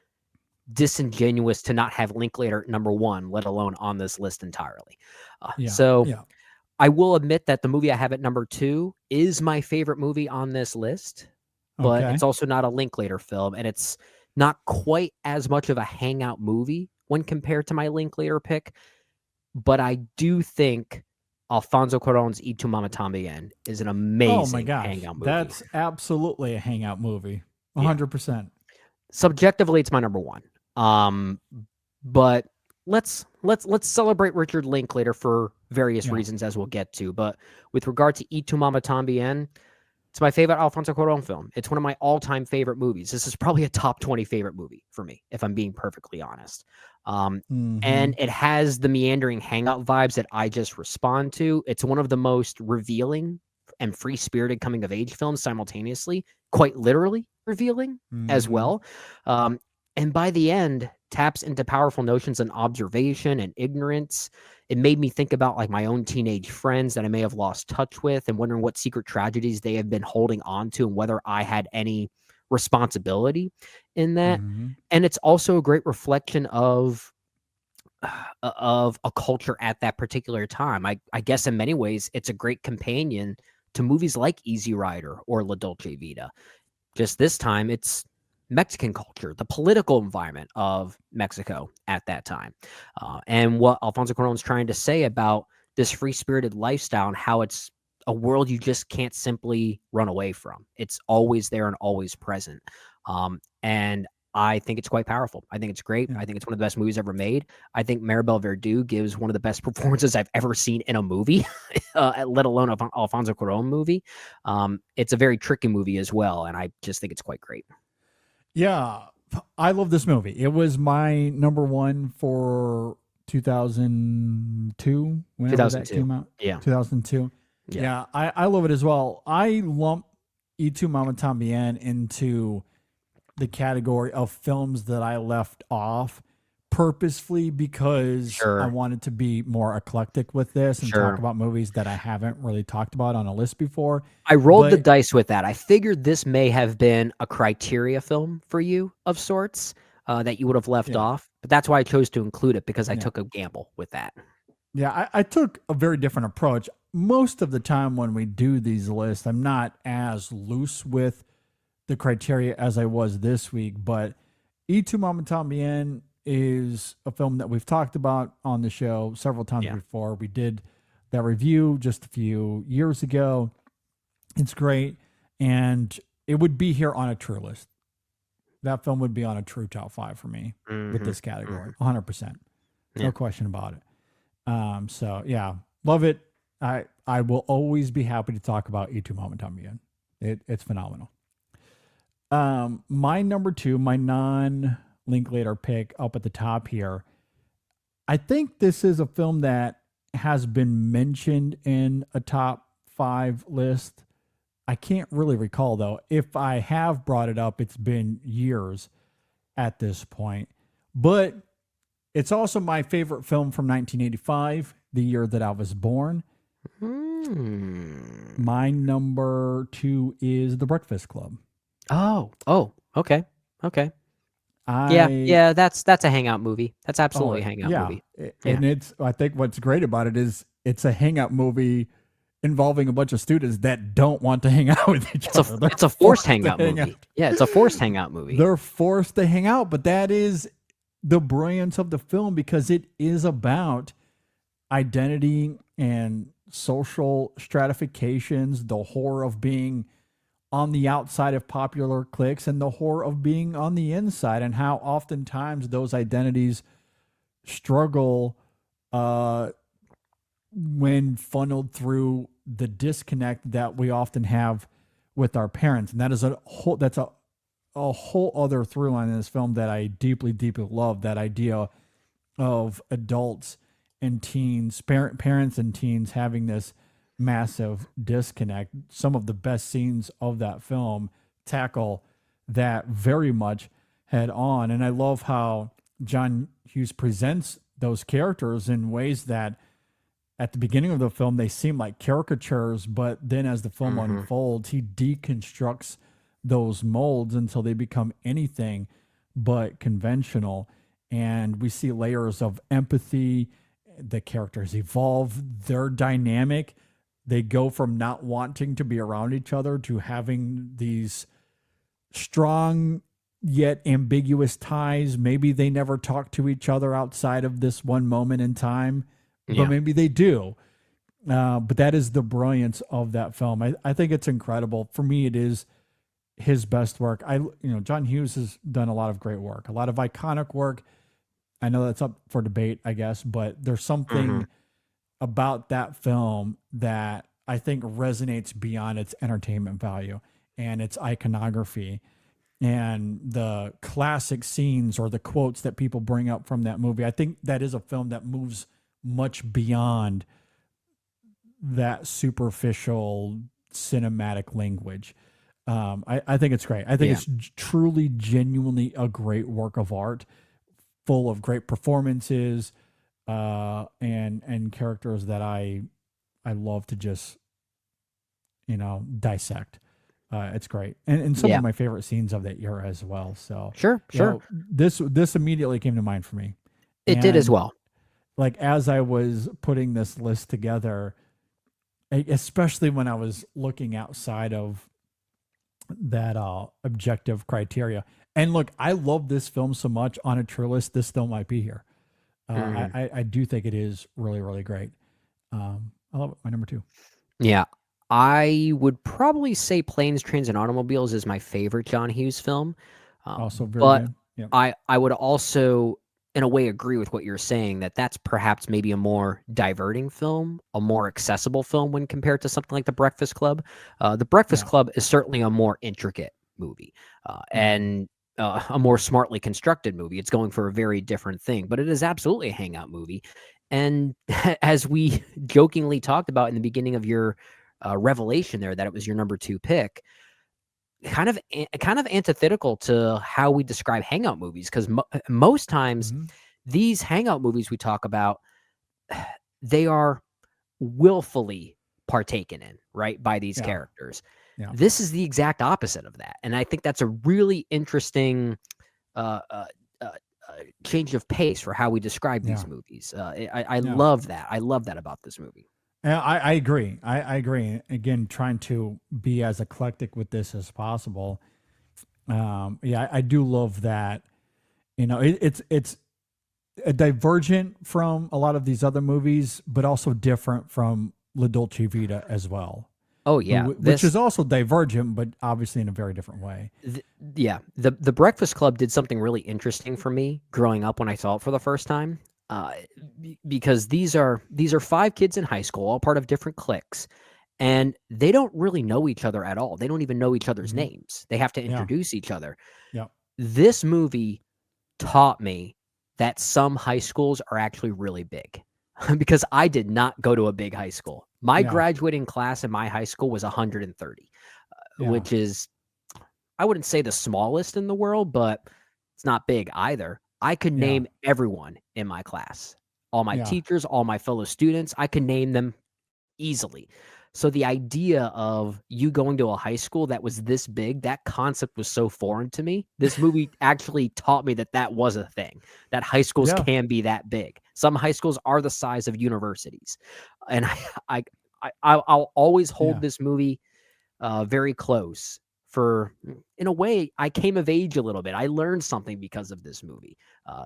disingenuous to not have Linklater at number 1, let alone on this list entirely. I will admit that the movie I have at number 2 is my favorite movie on this list, but it's also not a Linklater film, and it's not quite as much of a hangout movie when compared to my Linklater pick. But I do think Alfonso Cuarón's Y Tu Mamá También is an amazing hangout movie. That's absolutely a hangout movie. 100%. Subjectively, it's my number 1. But let's celebrate Richard Linklater for various reasons, as we'll get to. But with regard to Y Tu Mamá También, it's my favorite Alfonso Cuarón film. It's one of my all-time favorite movies. This is probably a top 20 favorite movie for me, if I'm being perfectly honest. And it has the meandering hangout vibes that I just respond to. It's one of the most revealing and free-spirited coming-of-age films simultaneously, quite literally revealing as well. And by the end, taps into powerful notions and observation and ignorance. It made me think about like my own teenage friends that I may have lost touch with and wondering what secret tragedies they have been holding on to and whether I had any responsibility in that. And it's also a great reflection of a culture at that particular time. I guess in many ways, it's a great companion to movies like Easy Rider or La Dolce Vita. Just this time, it's Mexican culture, the political environment of Mexico at that time. And what Alfonso Cuarón's trying to say about this free-spirited lifestyle and how it's a world you just can't simply run away from. It's always there and always present. And I think it's quite powerful. I think it's great. I think it's one of the best movies ever made. I think Maribel Verdú gives one of the best performances I've ever seen in a movie, let alone an Alfonso Cuarón movie. It's a very tricky movie as well, and I just think it's quite great. Yeah, I love this movie. It was my number 1 for 2002. When that came out? Yeah. 2002. Yeah, I love it as well. I lump Y Tu Mamá También into the category of films that I left off purposefully because I wanted to be more eclectic with this and talk about movies that I haven't really talked about on a list before. I rolled the dice with that. I figured this may have been a criteria film for you of sorts that you would have left off, but that's why I chose to include it because I took a gamble with that. Yeah, I took a very different approach. Most of the time when we do these lists, I'm not as loose with the criteria as I was this week, but Y Tu Mamá También is a film that we've talked about on the show several times before. We did that review just a few years ago. It's great, and it would be here on a true list. That film would be on a true top 5 for me with this category, 100%. No question about it. So yeah, love it. I will always be happy to talk about Y Tu Mamá También. It's phenomenal. My number 2, my non-Linklater pick up at the top here. I think this is a film that has been mentioned in a top 5 list. I can't really recall though. If I have brought it up, it's been years at this point. But it's also my favorite film from 1985, the year that I was born. My number 2 is The Breakfast Club. Oh, okay. Yeah, that's a hangout movie. That's absolutely a hangout movie. And I think what's great about it is it's a hangout movie involving a bunch of students that don't want to hang out with each other. It's a forced hangout movie. Yeah, it's a forced hangout movie. They're forced to hang out, but that is the brilliance of the film because it is about identity and social stratifications, the horror of being on the outside of popular cliques and the horror of being on the inside, and how oftentimes those identities struggle when funneled through the disconnect that we often have with our parents. And that is a whole other through line in this film that I deeply, deeply love, that idea of adults and teens, parents and teens having this massive disconnect. Some of the best scenes of that film tackle that very much head on. And I love how John Hughes presents those characters in ways that at the beginning of the film, they seem like caricatures, but then as the film unfolds, he deconstructs those molds until they become anything but conventional. And we see layers of empathy. The characters evolve. Their dynamic. They go from not wanting to be around each other to having these strong yet ambiguous ties. Maybe they never talk to each other outside of this one moment in time, but maybe they do. But that is the brilliance of that film. I think it's incredible. For me, it is his best work. John Hughes has done a lot of great work, a lot of iconic work. I know that's up for debate, I guess, but there's something about that film that I think resonates beyond its entertainment value and its iconography and the classic scenes or the quotes that people bring up from that movie. I think that is a film that moves much beyond that superficial cinematic language. I think it's great. I think it's truly, genuinely a great work of art, full of great performances and characters that I love to just dissect. It's great, and some of my favorite scenes of that era as well. So sure. This immediately came to mind for me. It did as well. Like as I was putting this list together, especially when I was looking outside of that objective criteria. And look, I love this film so much. On a true list, this still might be here. I do think it is really, really great. I love it. My number 2. Yeah. I would probably say Planes, Trains, and Automobiles is my favorite John Hughes film. Also very but good. Yeah. I would also, in a way, agree with what you're saying, that's perhaps maybe a more diverting film, a more accessible film when compared to something like The Breakfast Club. The Breakfast Club is certainly a more intricate movie and a more smartly constructed movie. It's going for a very different thing, but it is absolutely a hangout movie. And as we jokingly talked about in the beginning of your revelation there, that it was your number 2 pick, kind of antithetical to how we describe hangout movies, because most times these hangout movies we talk about, they are willfully partaken in, right, by these characters. This is the exact opposite of that, and I think that's a really interesting change of pace for how we describe these movies. I love that. I love that about this movie. I agree. I agree. Again, trying to be as eclectic with this as possible. I do love that. It's a divergent from a lot of these other movies, but also different from La Dolce Vita as well. Oh yeah, which is also divergent, but obviously in a very different way. The Breakfast Club did something really interesting for me growing up when I saw it for the first time. Because these are 5 kids in high school, all part of different cliques, and they don't really know each other at all. They don't even know each other's names. They have to introduce each other. Yeah. This movie taught me that some high schools are actually really big, because I did not go to a big high school. My graduating class in my high school was 130, which is, I wouldn't say the smallest in the world, but it's not big either. I could name everyone in my class, all my teachers, all my fellow students. I could name them easily. So the idea of you going to a high school that was this big, that concept was so foreign to me. This movie actually taught me that was a thing, that high schools can be that big. Some high schools are the size of universities. And I'll always hold this movie very close. For, in a way, I came of age a little bit. I learned something because of this movie.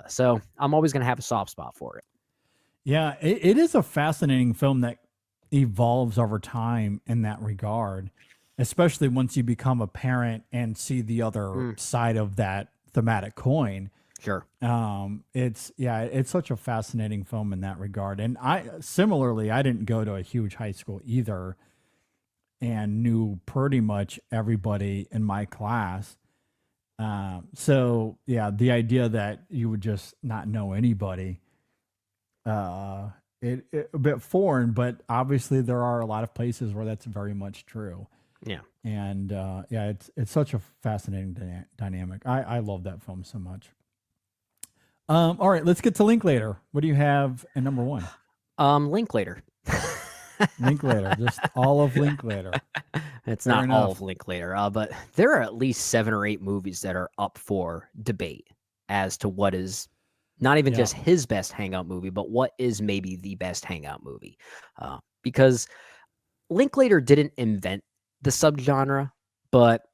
So I'm always going to have a soft spot for it. Yeah, it is a fascinating film that evolves over time in that regard, especially once you become a parent and see the other side of that thematic coin. Sure. It's such a fascinating film in that regard. And similarly, I didn't go to a huge high school either, and knew pretty much everybody in my class. So yeah, the idea that you would just not know anybody, it a bit foreign, but obviously there are a lot of places where that's very much true. Yeah. And it's such a fascinating dynamic. I love that film so much. All right, let's get to Linklater. What do you have at number one? Linklater. Linklater, just all of Linklater. It's Fair not enough. all of Linklater, but there are at least 7 or 8 movies that are up for debate as to what is not even just his best Hangout movie, but what is maybe the best Hangout movie. Because Linklater didn't invent the subgenre, but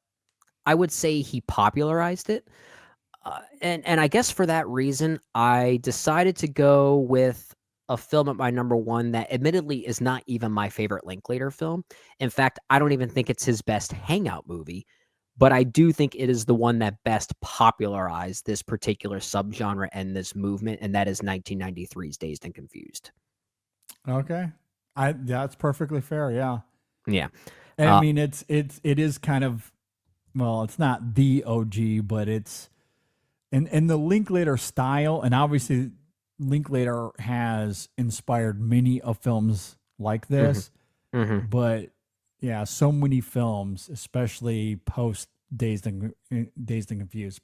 I would say he popularized it. And I guess for that reason, I decided to go with a film at my number one that admittedly is not even my favorite Linklater film. In fact, I don't even think it's his best Hangout movie, but I do think it is the one that best popularized this particular subgenre and this movement, and that is 1993's Dazed and Confused. Okay. That's perfectly fair, yeah. Yeah. And I mean, it is kind of, well, it's not the OG, but it's in the Linklater style, and obviously Linklater has inspired many of films like this. Mm-hmm. But yeah, so many films, especially post Dazed and Confused,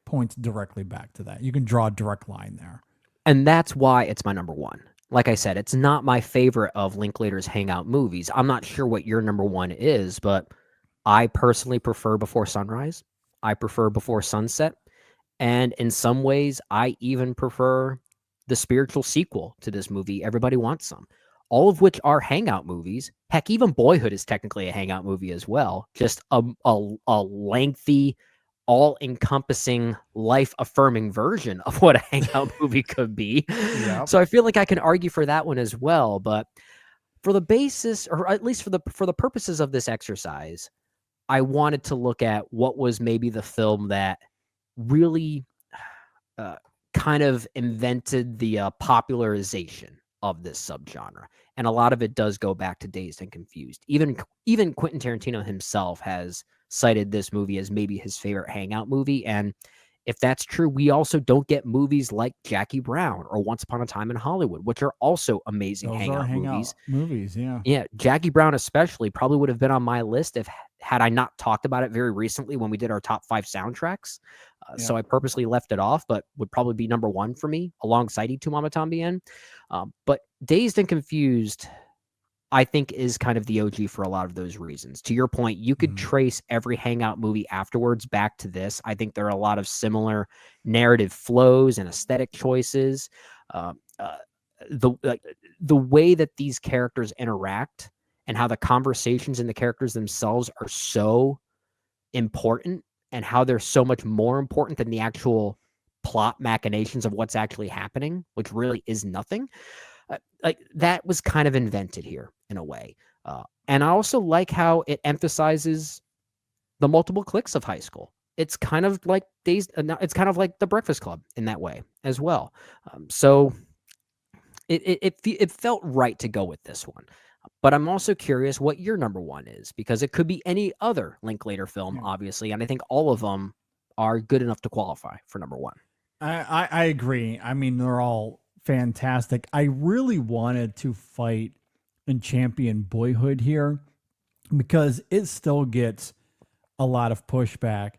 points directly back to that. You can draw a direct line there. And that's why it's my number one. Like I said, it's not my favorite of Linklater's Hangout movies. I'm not sure what your number one is, but I personally prefer Before Sunrise. I prefer Before Sunset. And in some ways, I even prefer the spiritual sequel to this movie, Everybody Wants Some. All of which are Hangout movies. Heck, even Boyhood is technically a Hangout movie as well. Just a lengthy, all-encompassing, life-affirming version of what a Hangout movie could be. Yep. So I feel like I can argue for that one as well. But for the basis, or at least for the purposes of this exercise, I wanted to look at what was maybe the film that really kind of invented the popularization of this subgenre. And a lot of it does go back to Dazed and Confused. Even Quentin Tarantino himself has cited this movie as maybe his favorite Hangout movie. And if that's true, we also don't get movies like Jackie Brown or Once Upon a Time in Hollywood, which are also amazing Hangout movies. Yeah. Yeah, Jackie Brown especially probably would have been on my list had I not talked about it very recently when we did our top 5 soundtracks. So I purposely left it off, but would probably be number one for me alongside Y Tu Mama Tambien. But Dazed and Confused, I think, is kind of the OG for a lot of those reasons. To your point, you could trace every Hangout movie afterwards back to this. I think there are a lot of similar narrative flows and aesthetic choices. The way that these characters interact and how the conversations in the characters themselves are so important, and how they're so much more important than the actual plot machinations of what's actually happening, which really is nothing. Like that was kind of invented here in a way. And I also like how it emphasizes the multiple cliques of high school. It's kind of like it's kind of like The Breakfast Club in that way as well. So it felt right to go with this one. But I'm also curious what your number one is, because it could be any other Linklater film, obviously, and I think all of them are good enough to qualify for number one. I agree. I mean, they're all fantastic. I really wanted to fight and champion Boyhood here because it still gets a lot of pushback.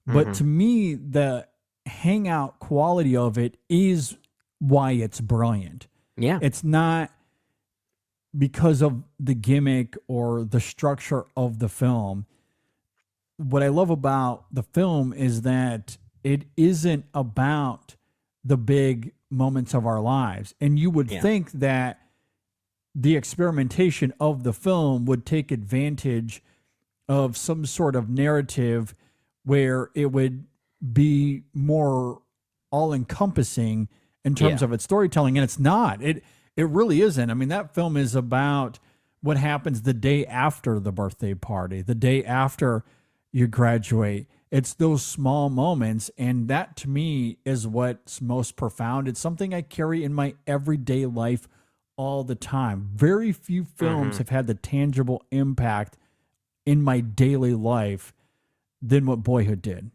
But to me, the Hangout quality of it is why it's brilliant. Yeah. It's not because of the gimmick or the structure of the film. What I love about the film is that it isn't about the big moments of our lives. And you would think that the experimentation of the film would take advantage of some sort of narrative where it would be more all-encompassing in terms of its storytelling, and it's not. It really isn't. I mean, that film is about what happens the day after the birthday party, the day after you graduate. It's those small moments, and that to me is what's most profound. It's something I carry in my everyday life all the time. Very few films have had the tangible impact in my daily life than what Boyhood did.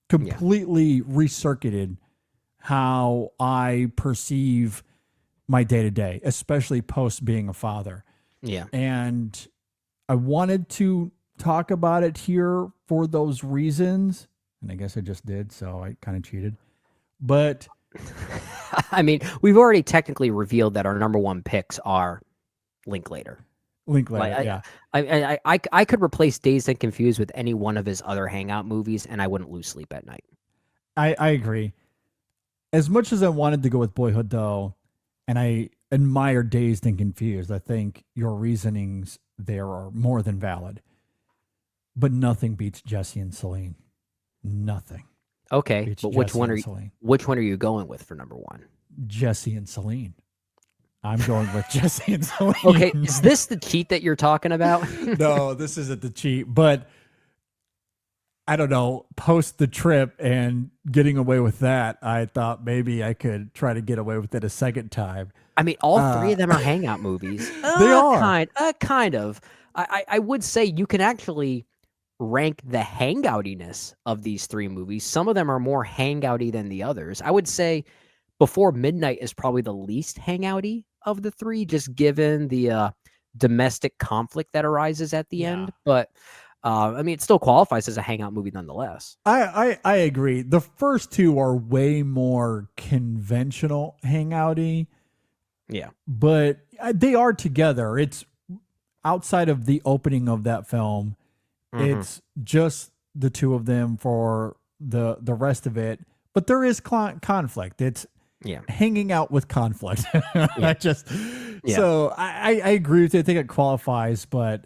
Completely recircuited how I perceive my day-to-day, especially post being a father. Yeah. And I wanted to talk about it here for those reasons. And I guess I just did, so I kind of cheated. But I mean, we've already technically revealed that our number one picks are Linklater. Yeah. I could replace Dazed and Confused with any one of his other Hangout movies, and I wouldn't lose sleep at night. I agree. As much as I wanted to go with Boyhood, though, and I admire Dazed and Confused, I think your reasonings there are more than valid. But nothing beats Jesse and Celine. Nothing. Okay, beats but Jesse which one are you going with for number one? Jesse and Celine. I'm going with Jesse and Celine. Okay, is this the cheat that you're talking about? No, this isn't the cheat, but I don't know, post the trip and getting away with that, I thought maybe I could try to get away with it a second time. I mean, all three of them are Hangout movies. They are. Kind of. I would say you can actually rank the hangoutiness of these three movies. Some of them are more hangouty than the others. I would say Before Midnight is probably the least hangouty of the three, just given the domestic conflict that arises at the end. But I mean, it still qualifies as a Hangout movie nonetheless. I agree. The first two are way more conventional hangouty. Yeah. But they are together. It's outside of the opening of that film. It's just the two of them for the rest of it. But there is conflict. It's hanging out with conflict. So I agree with you. I think it qualifies, but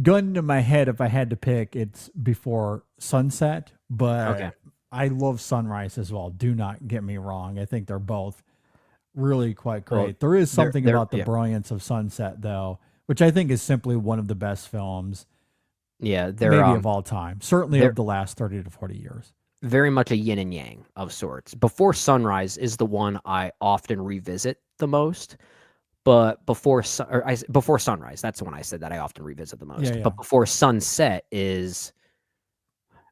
gun to my head, if I had to pick, it's Before Sunset. But I love Sunrise as well. Do not get me wrong. I think they're both really quite great. Well, there is something about the brilliance of Sunset, though, which I think is simply one of the best films. Yeah, they're maybe of all time. Certainly of the last 30 to 40 years. Very much a yin and yang of sorts. Before Sunrise is the one I often revisit the most. But Before Sunrise, that's the one I said that I often revisit the most. But Before Sunset is,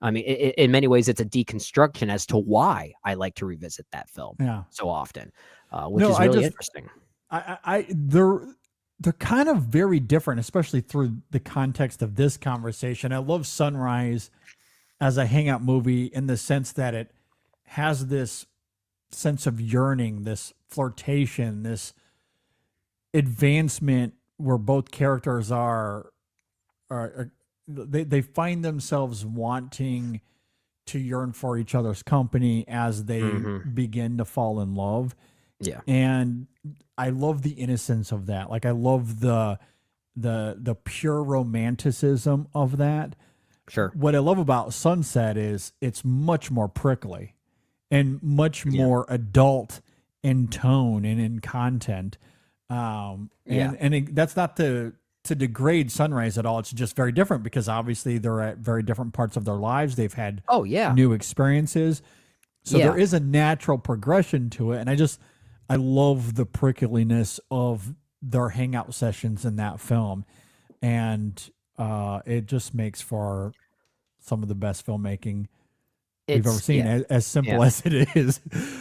I mean, in many ways, it's a deconstruction as to why I like to revisit that film so often, which is really interesting. They're kind of very different, especially through the context of this conversation. I love Sunrise as a Hangout movie in the sense that it has this sense of yearning, this flirtation, this advancement where both characters they find themselves wanting to yearn for each other's company as they begin to fall in love. Yeah. And I love the innocence of that. Like I love the pure romanticism of that. Sure. What I love about Sunset is it's much more prickly and much more adult in tone and in content. That's not to degrade Sunrise at all. It's just very different because obviously they're at very different parts of their lives. They've had new experiences. So there is a natural progression to it. And I love the prickliness of their hangout sessions in that film. And it just makes for some of the best filmmaking we've ever seen, as simple as it is.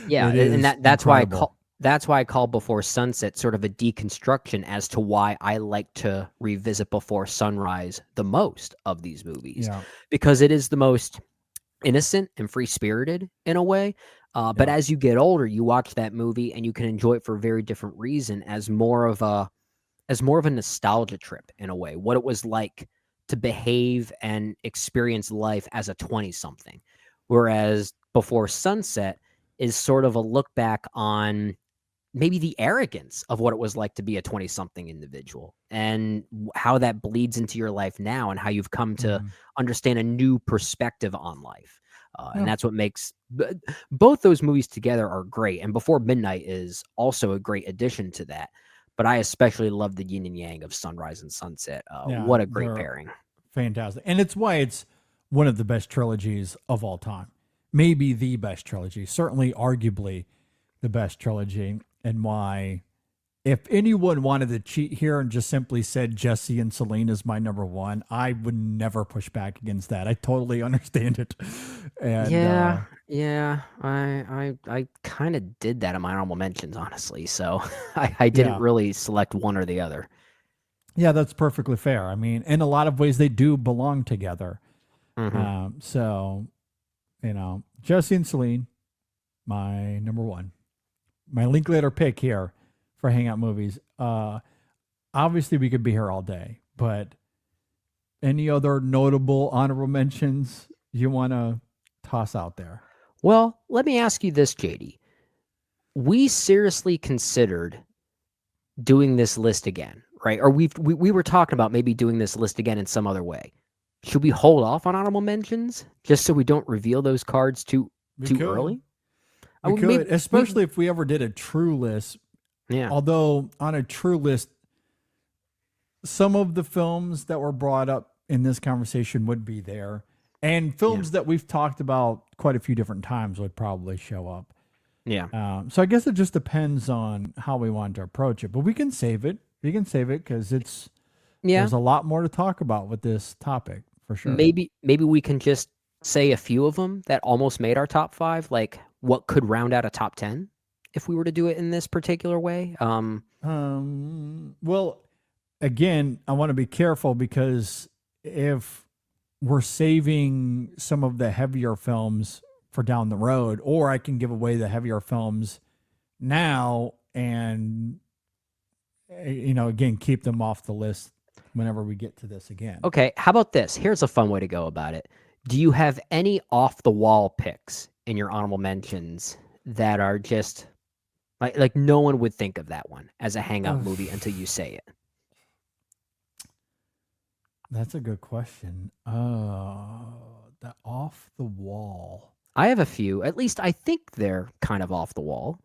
Yeah, and that's incredible. That's why I call Before Sunset sort of a deconstruction as to why I like to revisit Before Sunrise the most of these movies. Because it is the most innocent and free-spirited in a way. But as you get older, you watch that movie and you can enjoy it for a very different reason, as more of a nostalgia trip in a way, what it was like to behave and experience life as a 20-something. Whereas Before Sunset is sort of a look back on maybe the arrogance of what it was like to be a 20-something individual and how that bleeds into your life now and how you've come to understand a new perspective on life. And that's what makes both those movies together are great. And Before Midnight is also a great addition to that. But I especially love the yin and yang of Sunrise and Sunset. What a great pairing. Fantastic. And it's why it's one of the best trilogies of all time. Maybe the best trilogy, certainly arguably the best trilogy, and why if anyone wanted to cheat here and just simply said Jesse and Celine is my number one, I would never push back against that. I totally understand it. And I kind of did that in my honorable mentions, honestly. So I didn't really select one or the other. Yeah, that's perfectly fair. I mean, in a lot of ways, they do belong together. So, Jesse and Celine, my number one. My Linklater pick here for Hangout Movies. Obviously, we could be here all day, but any other notable honorable mentions you want to toss out there? Well, let me ask you this, JD. We seriously considered doing this list again, right? Or we were talking about maybe doing this list again in some other way. Should we hold off on honorable mentions just so we don't reveal those cards too early? We could, especially if we ever did a true list. Yeah. Although on a true list, some of the films that were brought up in this conversation would be there, and films that we've talked about quite a few different times would probably show up. Yeah. So I guess it just depends on how we want to approach it, but we can save it. We can save it because there's a lot more to talk about with this topic for sure. Maybe we can just say a few of them that almost made our top 5, like what could round out a top 10 if we were to do it in this particular way. Well, again, I want to be careful because if we're saving some of the heavier films for down the road, or I can give away the heavier films now and, again, keep them off the list whenever we get to this again. Okay, how about this? Here's a fun way to go about it. Do you have any off-the-wall picks in your honorable mentions that are just like no one would think of that one as a Hangout movie until you say it? That's a good question. The off-the-wall. I have a few. At least I think they're kind of off the wall.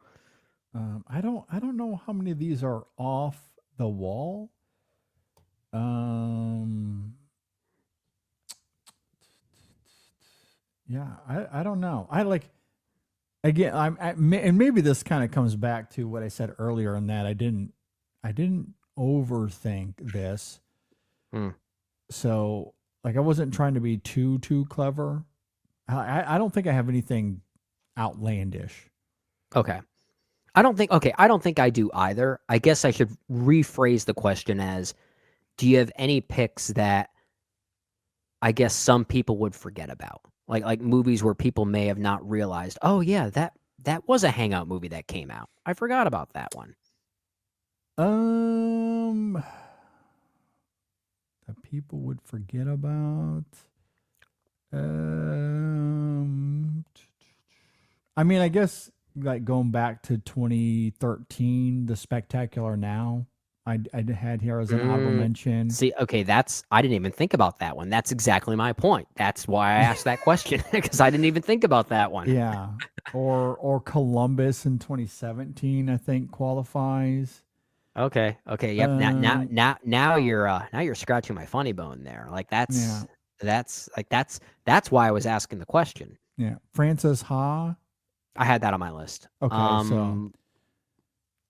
I don't know how many of these are off the wall. Yeah, I don't know. And maybe this kind of comes back to what I said earlier in that I didn't overthink this. So I wasn't trying to be too clever. I don't think I have anything outlandish. Okay. I don't think I do either. I guess I should rephrase the question as, do you have any picks that I guess some people would forget about? Like movies where people may have not realized, oh yeah, that was a Hangout movie that came out. I forgot about that one. That people would forget about. I mean, I guess going back to 2013, The Spectacular Now, I had here as an honorable mention. See, okay, I didn't even think about that one. That's exactly my point. That's why I asked that question, because I didn't even think about that one. Yeah, or Columbus in 2017, I think qualifies. Okay, yep. Now you're scratching my funny bone there. Like that's why I was asking the question. Yeah, Frances Ha. I had that on my list. Okay,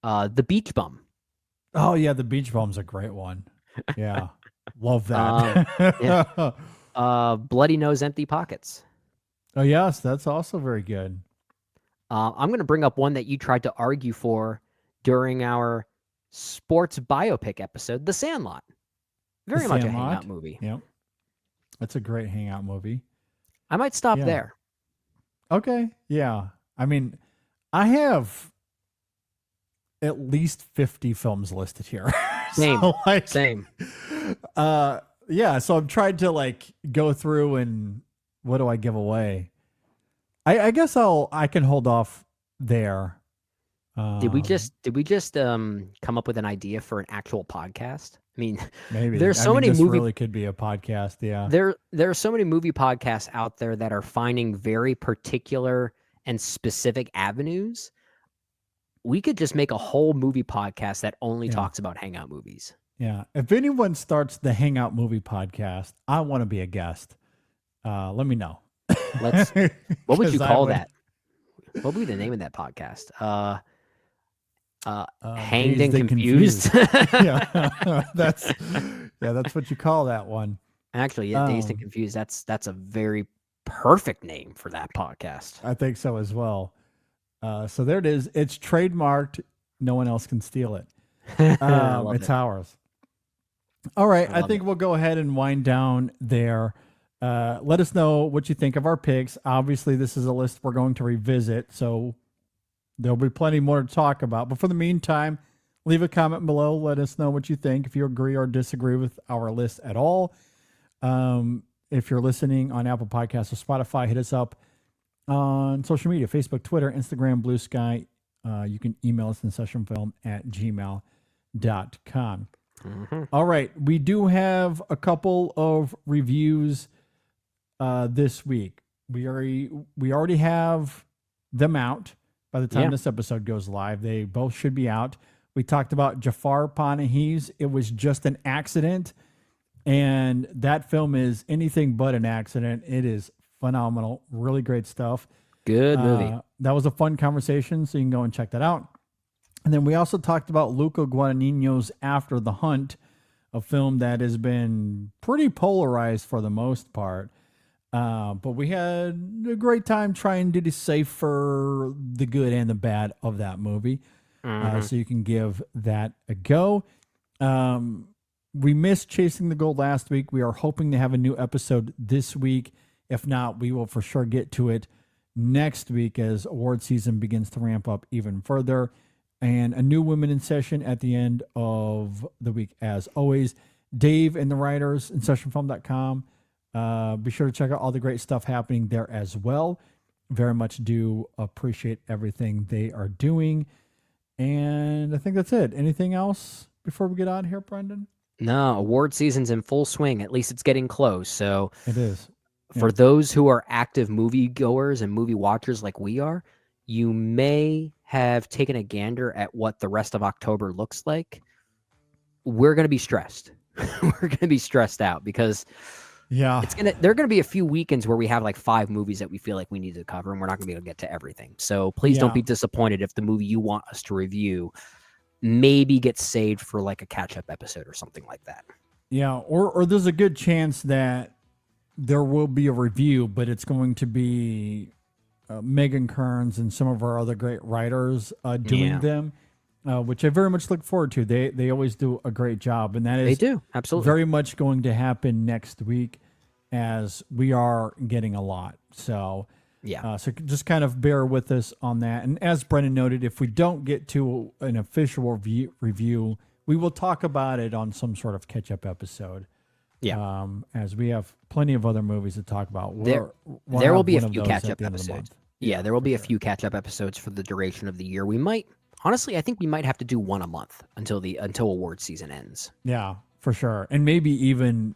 The Beach Bum. Oh yeah, The Beach Bum's a great one. Yeah, love that. Bloody Nose, Empty Pockets. Oh yes, that's also very good. I'm going to bring up one that you tried to argue for during our sports biopic episode, The Sandlot. Very much a Hangout movie. Yep, that's a great Hangout movie. I might stop there. Okay, yeah. I mean, I have at least 50 films listed here. Same. Same. Yeah, so I'm trying to go through and what do I give away? I guess I can hold off there. Did we just come up with an idea for an actual podcast? I mean, maybe there's so many this movie really could be a podcast. Yeah. There are so many movie podcasts out there that are finding very particular and specific avenues. We could just make a whole movie podcast that only talks about Hangout movies. Yeah. If anyone starts the Hangout Movie Podcast, I want to be a guest. let me know. What would you 'Cause call that? What would be the name of that podcast? Hanged and Confused. Yeah, that's what you call that one. Actually, yeah, Dazed and Confused. That's a very perfect name for that podcast. I think so as well. So there it is. It's trademarked. No one else can steal it. It's ours. All right. I think we'll go ahead and wind down there. Let us know what you think of our picks. Obviously, this is a list we're going to revisit, so there'll be plenty more to talk about. But for the meantime, leave a comment below. Let us know what you think, if you agree or disagree with our list at all. If you're listening on Apple Podcasts or Spotify, hit us up on social media, Facebook, Twitter, Instagram, Blue Sky. You can email us InSessionFilm@gmail.com. Mm-hmm. All right. We do have a couple of reviews this week. We already have them out by the time this episode goes live. They both should be out. We talked about Jafar Panahi's It Was Just an Accident. And that film is anything but an accident. It is phenomenal. Really great stuff. Good movie. That was a fun conversation, so you can go and check that out. And then we also talked about Luca Guadagnino's After the Hunt, a film that has been pretty polarized for the most part. But we had a great time trying to decipher the good and the bad of that movie. So you can give that a go. We missed Chasing the Gold last week. We are hoping to have a new episode this week. If not, we will for sure get to it next week as award season begins to ramp up even further. And a new Women in Session at the end of the week, as always. Dave and the writers, InSessionFilm.com. Be sure to check out all the great stuff happening there as well. Very much do appreciate everything they are doing. And I think that's it. Anything else before we get out of here, Brendan? No, award season's in full swing. At least it's getting close. So it is. For those who are active movie goers and movie watchers like we are, you may have taken a gander at what the rest of October looks like. We're going to be stressed. We're going to be stressed out because there are going to be a few weekends where we have like 5 movies that we feel like we need to cover, and we're not going to be able to get to everything. So please don't be disappointed if the movie you want us to review maybe gets saved for like a catch-up episode or something like that. Yeah, or there's a good chance that there will be a review, but it's going to be Megan Kearns and some of our other great writers doing them, which I very much look forward to. They always do a great job, and that is absolutely very much going to happen next week as we are getting a lot. So so just kind of bear with us on that. And as Brendan noted, if we don't get to an official review, we will talk about it on some sort of catch-up episode. As we have plenty of other movies to talk about. There will be a few catch-up episodes. Yeah, there will be a few catch-up episodes for the duration of the year. We might, honestly, I think we might have to do one a month until award season ends. Yeah, for sure. And maybe even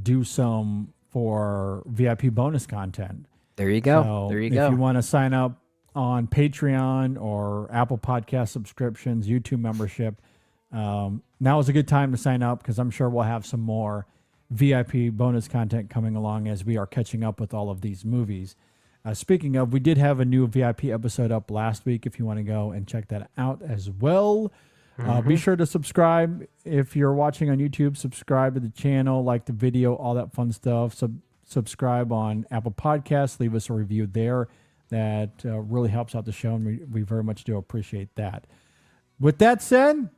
do some for VIP bonus content. There you go. So there you go. If you want to sign up on Patreon or Apple Podcast subscriptions, YouTube membership, now is a good time to sign up because I'm sure we'll have some more VIP bonus content coming along as we are catching up with all of these movies. Speaking of, we did have a new VIP episode up last week if you want to go and check that out as well. Be sure to subscribe. If you're watching on YouTube, subscribe to the channel, like the video, all that fun stuff. Subscribe on Apple Podcasts. Leave us a review there. That really helps out the show, and we very much do appreciate that. With that said,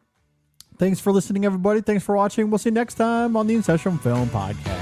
thanks for listening, everybody. Thanks for watching. We'll see you next time on the InSession Film Podcast.